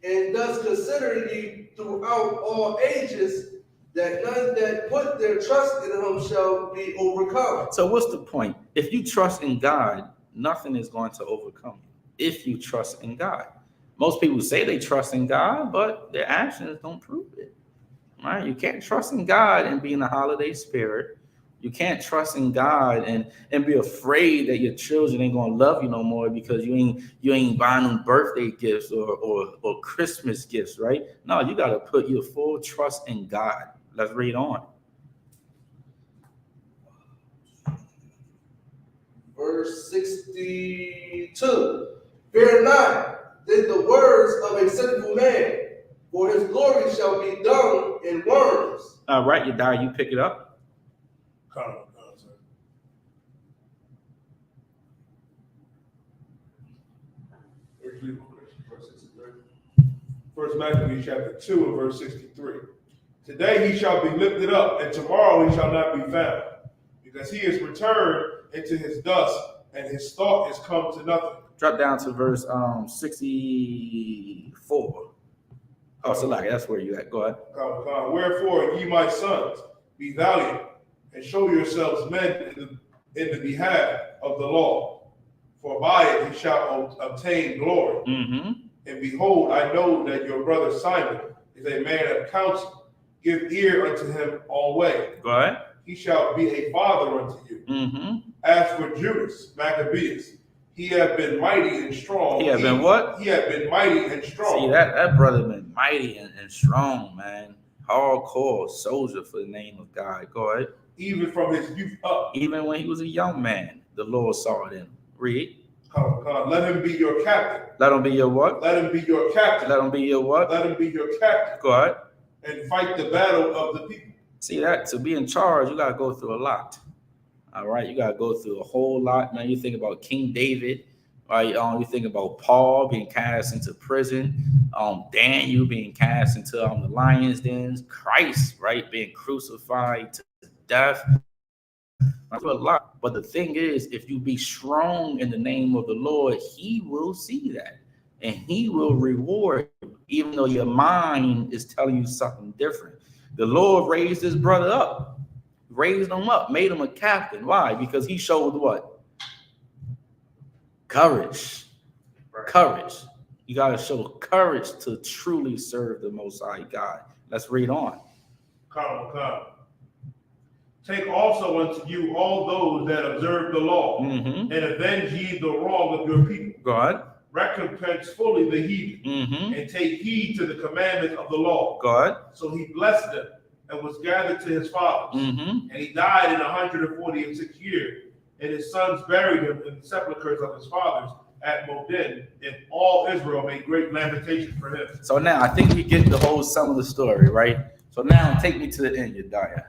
And thus consider ye throughout all ages that none that put their trust in him shall be overcome. So what's the point? If you trust in God, nothing is going to overcome you. If you trust in God. Most people say they trust in God, but their actions don't prove it. Right? You can't trust in God and be in a holiday spirit. You can't trust in God and be afraid that your children ain't gonna love you no more because you ain't buying them birthday gifts or Christmas gifts, right? No, you gotta put your full trust in God. Let's read on. Verse 62. Fear not, then the words of a sinful man, for his glory shall be dung and worms. All right, Yediah, you pick it up. First Maccabees chapter 2 and verse 63. Today he shall be lifted up, and tomorrow he shall not be found, because he is returned into his dust, and his thought is come to nothing. Drop down to verse 64. Oh, so like that's where you at. Go ahead. Wherefore, ye my sons, be valiant, and show yourselves men in the behalf of the law. For by it he shall obtain glory. Mm-hmm. And behold, I know that your brother Simon is a man of counsel. Give ear unto him alway. Go ahead. He shall be a father unto you. Mm-hmm. As for Judas Maccabeus, He had been mighty and strong. He had been what? He had been mighty and strong. See, that brother been mighty and strong, man. Hardcore soldier for the name of God. Go ahead. Even from his youth up. Even when he was a young man, the Lord saw it in him. Read. Come on. Let him be your captain. Let him be your what? Let him be your captain. Let him be your what? Let him be your captain. Go ahead. And fight the battle of the people. See that? To be in charge, you got to go through a lot. All right? You got to go through a whole lot. Man, you think about King David, right? You think about Paul being cast into prison, Daniel being cast into the lion's dens, Christ, right, being crucified to death. That's a lot. But the thing is, if you be strong in the name of the Lord, he will see that. And he will reward you, even though your mind is telling you something different. The Lord raised his brother up, raised him up, made him a captain. Why? Because he showed what? Courage. Right. Courage. You got to show courage to truly serve the Most High God. Let's read on. Come. Take also unto you all those that observe the law, and avenge ye the wrong of your people. God. Recompense fully the heathen, and take heed to the commandments of the law. God. So he blessed them and was gathered to his fathers. And he died in 146 years, and his sons buried him in the sepulchres of his fathers at Modin, and all Israel made great lamentation for him. So now I think we get the whole sum of the story, right? So now take me to the end, Yediah.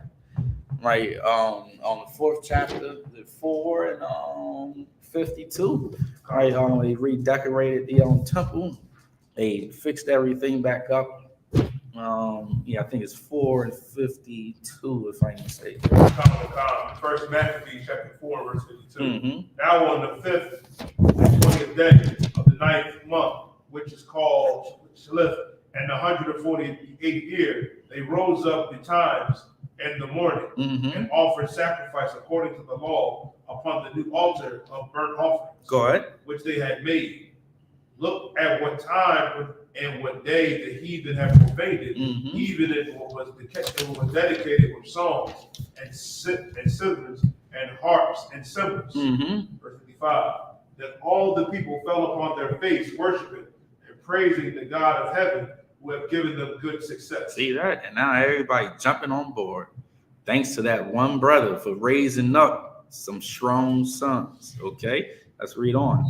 Right, on the 4th chapter, 4 and 52. Right, they redecorated the temple. They fixed everything back up. I think it's 4 and 52, if I'm not mistaken. First Maccabees chapter 4, verse 52. Now on the 5th and 20th day of the 9th month, which is called Shlith, and the 148th year, they rose up betimes in the morning and offered sacrifice according to the law upon the new altar of burnt offerings. Go ahead. Which they had made. Look at what time and what day the heathen have profaned it, even it was dedicated with songs and citharns and harps and cymbals. Verse 55. That all the people fell upon their face, worshiping and praising the God of heaven, who have given them good success. See that? And now everybody jumping on board. Thanks to that one brother for raising up some strong sons. Okay, let's read on.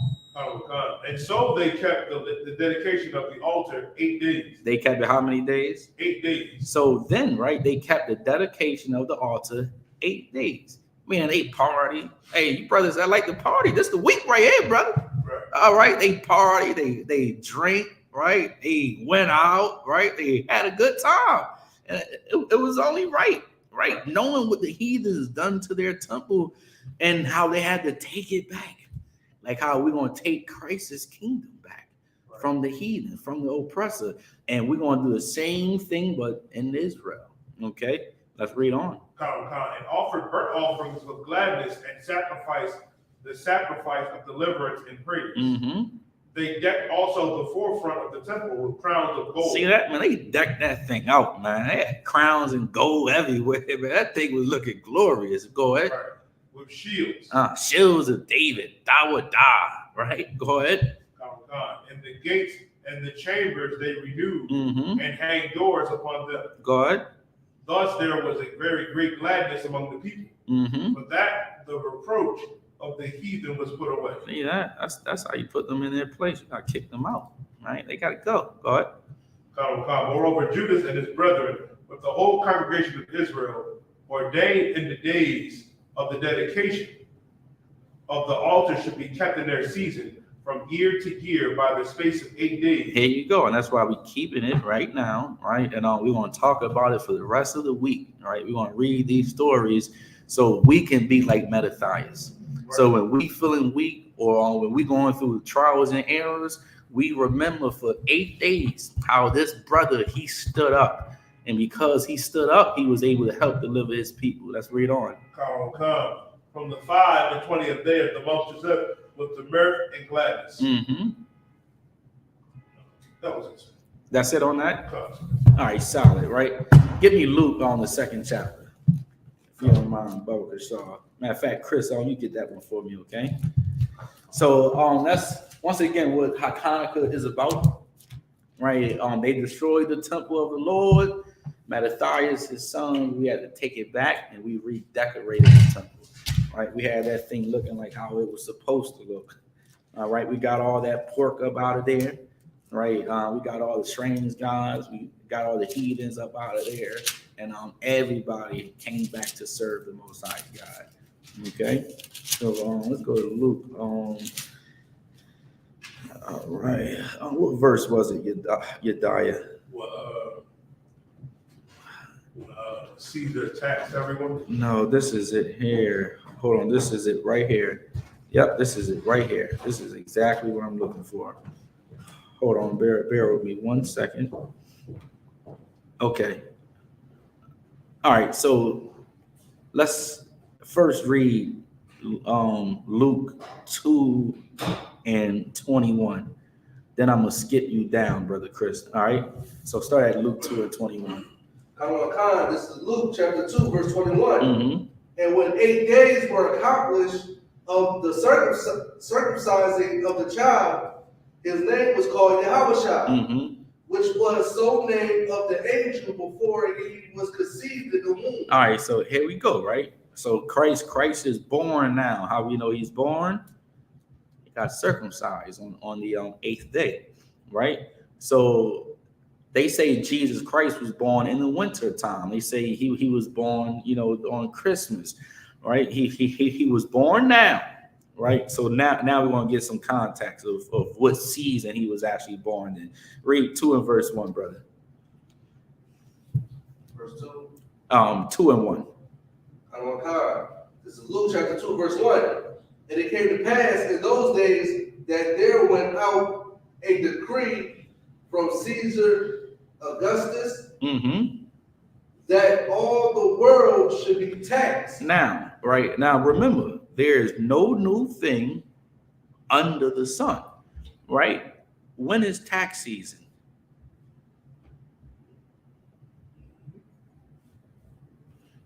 And so they kept the dedication of the altar 8 days. They kept it how many days? 8 days. So then, right, they kept the dedication of the altar 8 days. Man, they party. Hey, you brothers, I like to party. This the week right here, brother. Right. All right, they party, they drink. Right, they went out, right? They had a good time, and it was only right, knowing what the heathens done to their temple and how they had to take it back, like how we're gonna take Christ's kingdom back from the heathen, from the oppressor, and we're gonna do the same thing, but in Israel. Okay, let's read on. And offered burnt offerings with gladness and sacrificed the sacrifice of deliverance and praise. They decked also the forefront of the temple with crowns of gold. See that, man? They decked that thing out, man. They had crowns and gold everywhere, man. That thing was looking glorious. Go ahead. Right. With shields. Shields of David, Dawadah, right? Go ahead. And the gates and the chambers they renewed and hanged doors upon them. Go ahead. Thus there was a very great gladness among the people. But that the reproach of the heathen was put away. See that? That's how you put them in their place. You got to kick them out, right? They got to go. Go ahead. Moreover, Judas and his brethren, with the whole congregation of Israel, ordained in the days of the dedication of the altar should be kept in their season from year to year by the space of 8 days. Here you go. And that's why we're keeping it right now, right? And we're going to talk about it for the rest of the week, right? We're going to read these stories so we can be like Mattathias. Right. So when we feeling weak or when we going through trials and errors, we remember for 8 days how this brother, he stood up. And because he stood up, he was able to help deliver his people. Let's read on. Come. From the 5 and 20th day of the month with the mirth and gladness. That was it. That's it on that? Come. All right, solid, right? Give me Luke on the 2nd chapter. If you don't mind, Bubba Shaw. Matter of fact, Chris, you get that one for me, okay? So that's once again what Hanukkah is about, right? They destroyed the temple of the Lord. Mattathias, his son, we had to take it back and we redecorated the temple, right? We had that thing looking like how it was supposed to look. All right, we got all that pork up out of there, right? We got all the strange gods, we got all the heathens up out of there, and everybody came back to serve the Most High God. Okay, so let's go to Luke. All right, what verse was it, Yediah? Caesar taxed everyone. No, this is it here. Hold on, this is it right here. Yep, this is it right here. This is exactly what I'm looking for. Hold on, bear with me 1 second. Okay. All right, so let's first read Luke 2 and 21. Then I'm gonna skip you down, Brother Chris. All right. So start at Luke 2 and 21. This is Luke chapter 2, verse 21. Mm-hmm. And when 8 days were accomplished of the circumcising of the child, his name was called Yahushua, Mm-hmm. which was so named of the angel before he was conceived in the womb. All right, so here we go, right? So Christ is born now. How we know he's born? He got circumcised on the 8th day, right? So they say Jesus Christ was born in the winter time. They say he was born, on Christmas, right? He was born now, right? So now we're gonna get some context of what season he was actually born in. Read 2 and verse 1, brother. Verse 2. 2 and 1. This is Luke chapter 2, verse 1. And it came to pass in those days that there went out a decree from Caesar Augustus, Mm-hmm. that all the world should be taxed. Now, right now, remember, there is no new thing under the sun, right? When is tax season?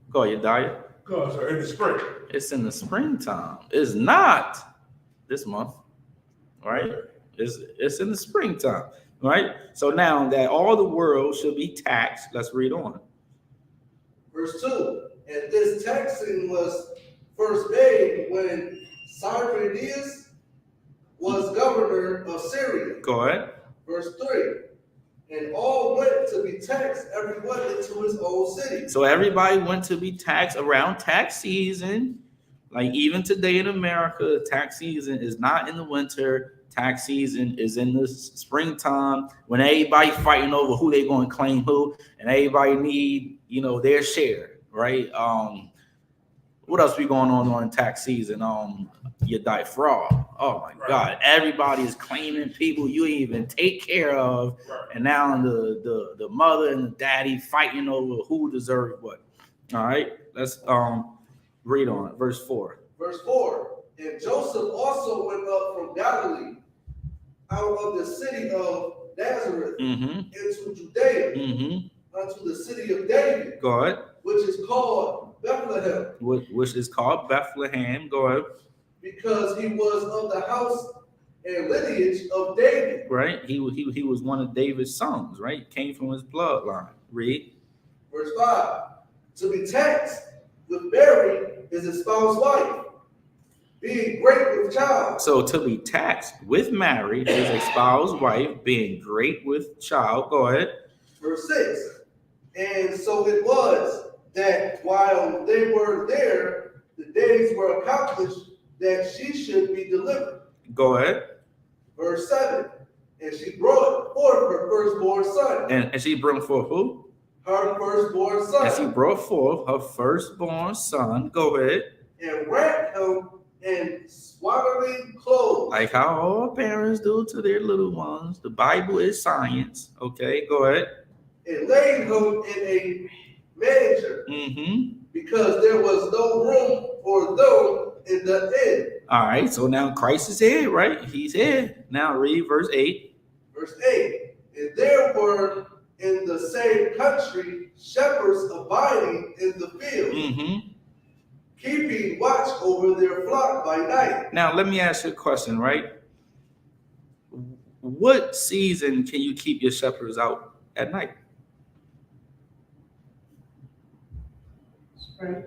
Go ahead, Yediah. Because in the spring. It's in the springtime. It's not this month, right? It's in the springtime, right? So now that all the world should be taxed, let's read on. Verse 2. And this taxing was first made when Cyrenius was governor of Syria. Go ahead. Verse 3. And all went to be taxed, everyone into his own city. So everybody went to be taxed around tax season. Like even today in America, tax season is not in the winter. Tax season is in the springtime when everybody fighting over who they going to claim who, and everybody need their share, right? What else be going on in tax season? You die fraud. Oh my God! Everybody is claiming people you didn't even take care of, and now the mother and the daddy fighting over who deserved what. All right, let's read on verse 4. Verse 4. And Joseph also went up from Galilee, out of the city of Nazareth, into Judea, unto the city of David, Go ahead. which is called Bethlehem, Which is called Bethlehem. Go ahead. because he was of the house and lineage of David. Right. He was one of David's sons. Right. Came from his bloodline. Read. Verse 5. To be taxed with Mary, his espoused wife, being great with child. So to be taxed with Mary, his espoused wife, being great with child. Go ahead. Verse 6. And so it was that while they were there, the days were accomplished that she should be delivered. Go ahead. Verse 7. And she brought forth her firstborn son. And she brought forth who? Her firstborn son. And she brought forth her firstborn son. Go ahead. And wrapped him in swaddling clothes. Like how all parents do to their little ones. The Bible is science. Okay, go ahead. And laid him in a manger, because there was no room for them in the inn. All right, so now Christ is here, right? He's here. Now read verse 8. Verse 8. And there were in the same country shepherds abiding in the field, keeping watch over their flock by night. Now, let me ask you a question, right? What season can you keep your shepherds out at night? Spring.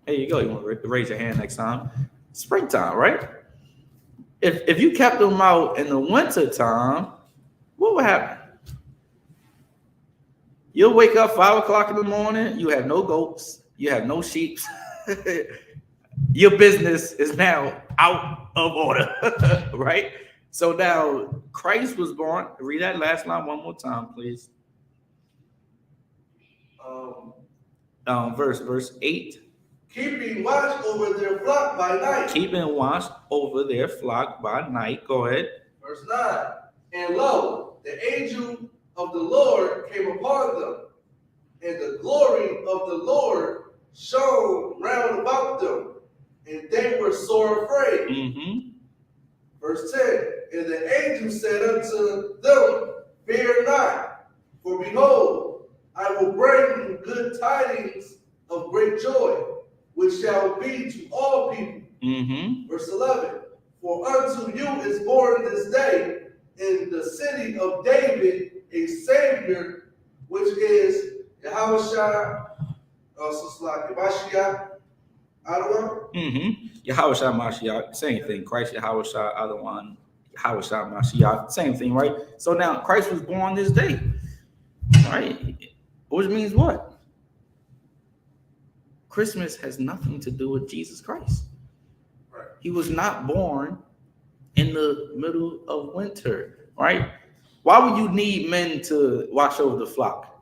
There you go. You want to raise your hand next time? Springtime, right? If you kept them out in the winter time, what would happen? You'll wake up 5 o'clock in the morning. You have no goats. You have no sheep. Your business is now out of order, right? So now Christ was born. Read that last line one more time, please. Verse 8. Keeping watch over their flock by night. Keeping watch over their flock by night. Go ahead. Verse 9. And lo, the angel of the Lord came upon them, and the glory of the Lord shone round about them, and they were sore afraid. Mm-hmm. Verse 10. And the angel said unto them, Fear not, for behold, I will bring you good tidings of great joy, which shall be to all people. Mm-hmm. Verse 11. For unto you is born this day in the city of David a Savior, which is Yahushua, Mashiach, Adonai. Mm-hmm. Yahushua Mashiach, same thing. Christ Yahushua Adonai, Yahushua Mashiach, same thing, right? So now Christ was born this day, right? Which means what? Christmas has nothing to do with Jesus Christ. Right. He was not born in the middle of winter, right? Why would you need men to watch over the flock?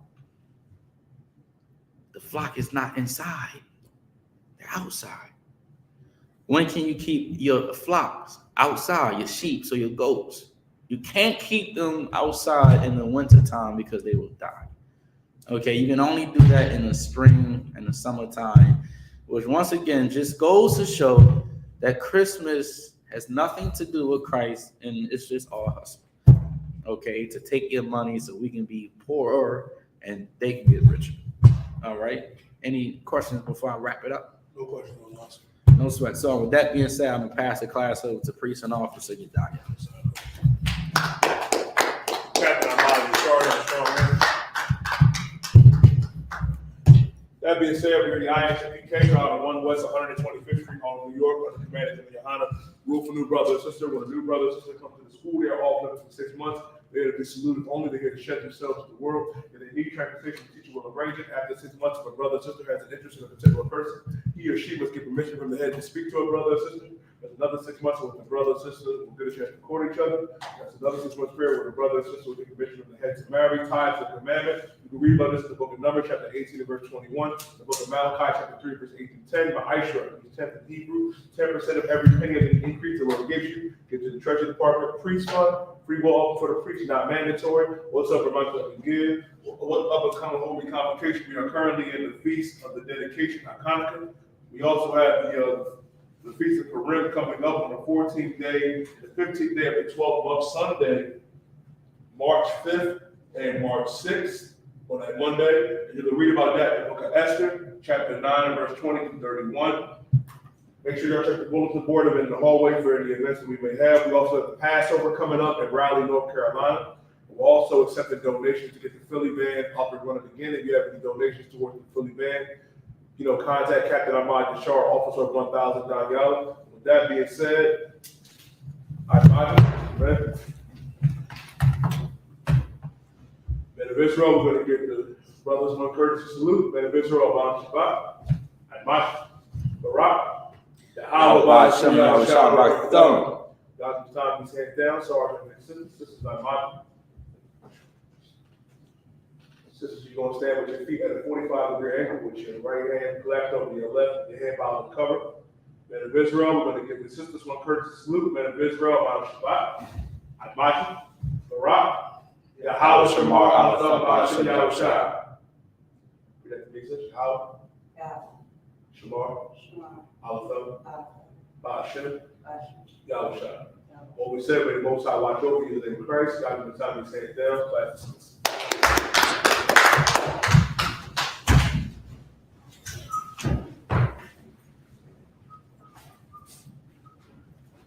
The flock is not inside. They're outside. When can you keep your flocks outside, your sheep or your goats? You can't keep them outside in the wintertime because they will die. Okay, you can only do that in the spring and the summertime, which once again just goes to show that Christmas has nothing to do with Christ, and it's just all hustle. Okay, to take your money so we can be poorer and they can get richer. All right. Any questions before I wrap it up? No question, no answer. No sweat. So with that being said, I'm gonna pass the class over to priest and officer. You die. Captain Ahmad, strong man. That being said, we're in the ISUPK out on 1 West 125th Street, Harlem, New York, under the command of Johanna. Rule for new brother and sister. When a new brother and sister come to the school, they are all left for 6 months. They are to be saluted only. They're here to shed themselves to the world. If they need transportation, the teacher will arrange it. After 6 months, if a brother or sister has an interest in a particular person, he or she must get permission from the head to speak to a brother or sister. There's another 6 months with the brother and sister will get a chance to court each other. That's another 6 months period where the brother and sister will get permission from the head to marry, tied to the commandment. You can read about this in the book of Numbers, chapter 18 and verse 21. The book of Malachi, chapter 3, verse 8 through 10. By Isupk, 10th in Hebrew, 10% of every penny of the increase the Lord gives you. Give to the treasury department, priest fund. Free will offer for the preacher, not mandatory. What's up, reminder that we give? What upcoming holy convocation? We are currently in the feast of the dedication of Hanukkah. We also have the feast of Purim coming up on the 14th day, the 15th day of the 12th month, Sunday, March 5th and March 6th on that Monday. And you can read about that in the book of Esther, chapter 9, verse 20 to 31. Make sure y'all check the bulletin board of it in the hallway for any events that we may have. We also have the Passover coming up in Raleigh, North Carolina. We're also accepting donations to get the Philly band up and running again. If you have any donations towards the Philly band, contact Captain Ahmad Deshar, officer of 1000 Danyala. With that being said, man of Israel, we're going to give the brothers one courtesy salute. Man of Israel, Abba Shabbat, Admash, Barak. God's time, he's hands down. Sergeant and sisters, not mine. Sisters, you're going to stand with your feet at a 45-degree angle with your right hand clapped over your left, your hand bowed and covered. Men of Israel, we're going to give the sisters one courtesy salute. Men of Israel, Mount Shabbat, Admashi, Barak, Yahweh Shamar, Al-Tham, Yahweh. Read that to me, sister. Yahweh, Shamar, Al-Tham, Ba'ashem, Yahweh. What we said, when the Most High watch over you in Christ, God, in the time he hands down, clap.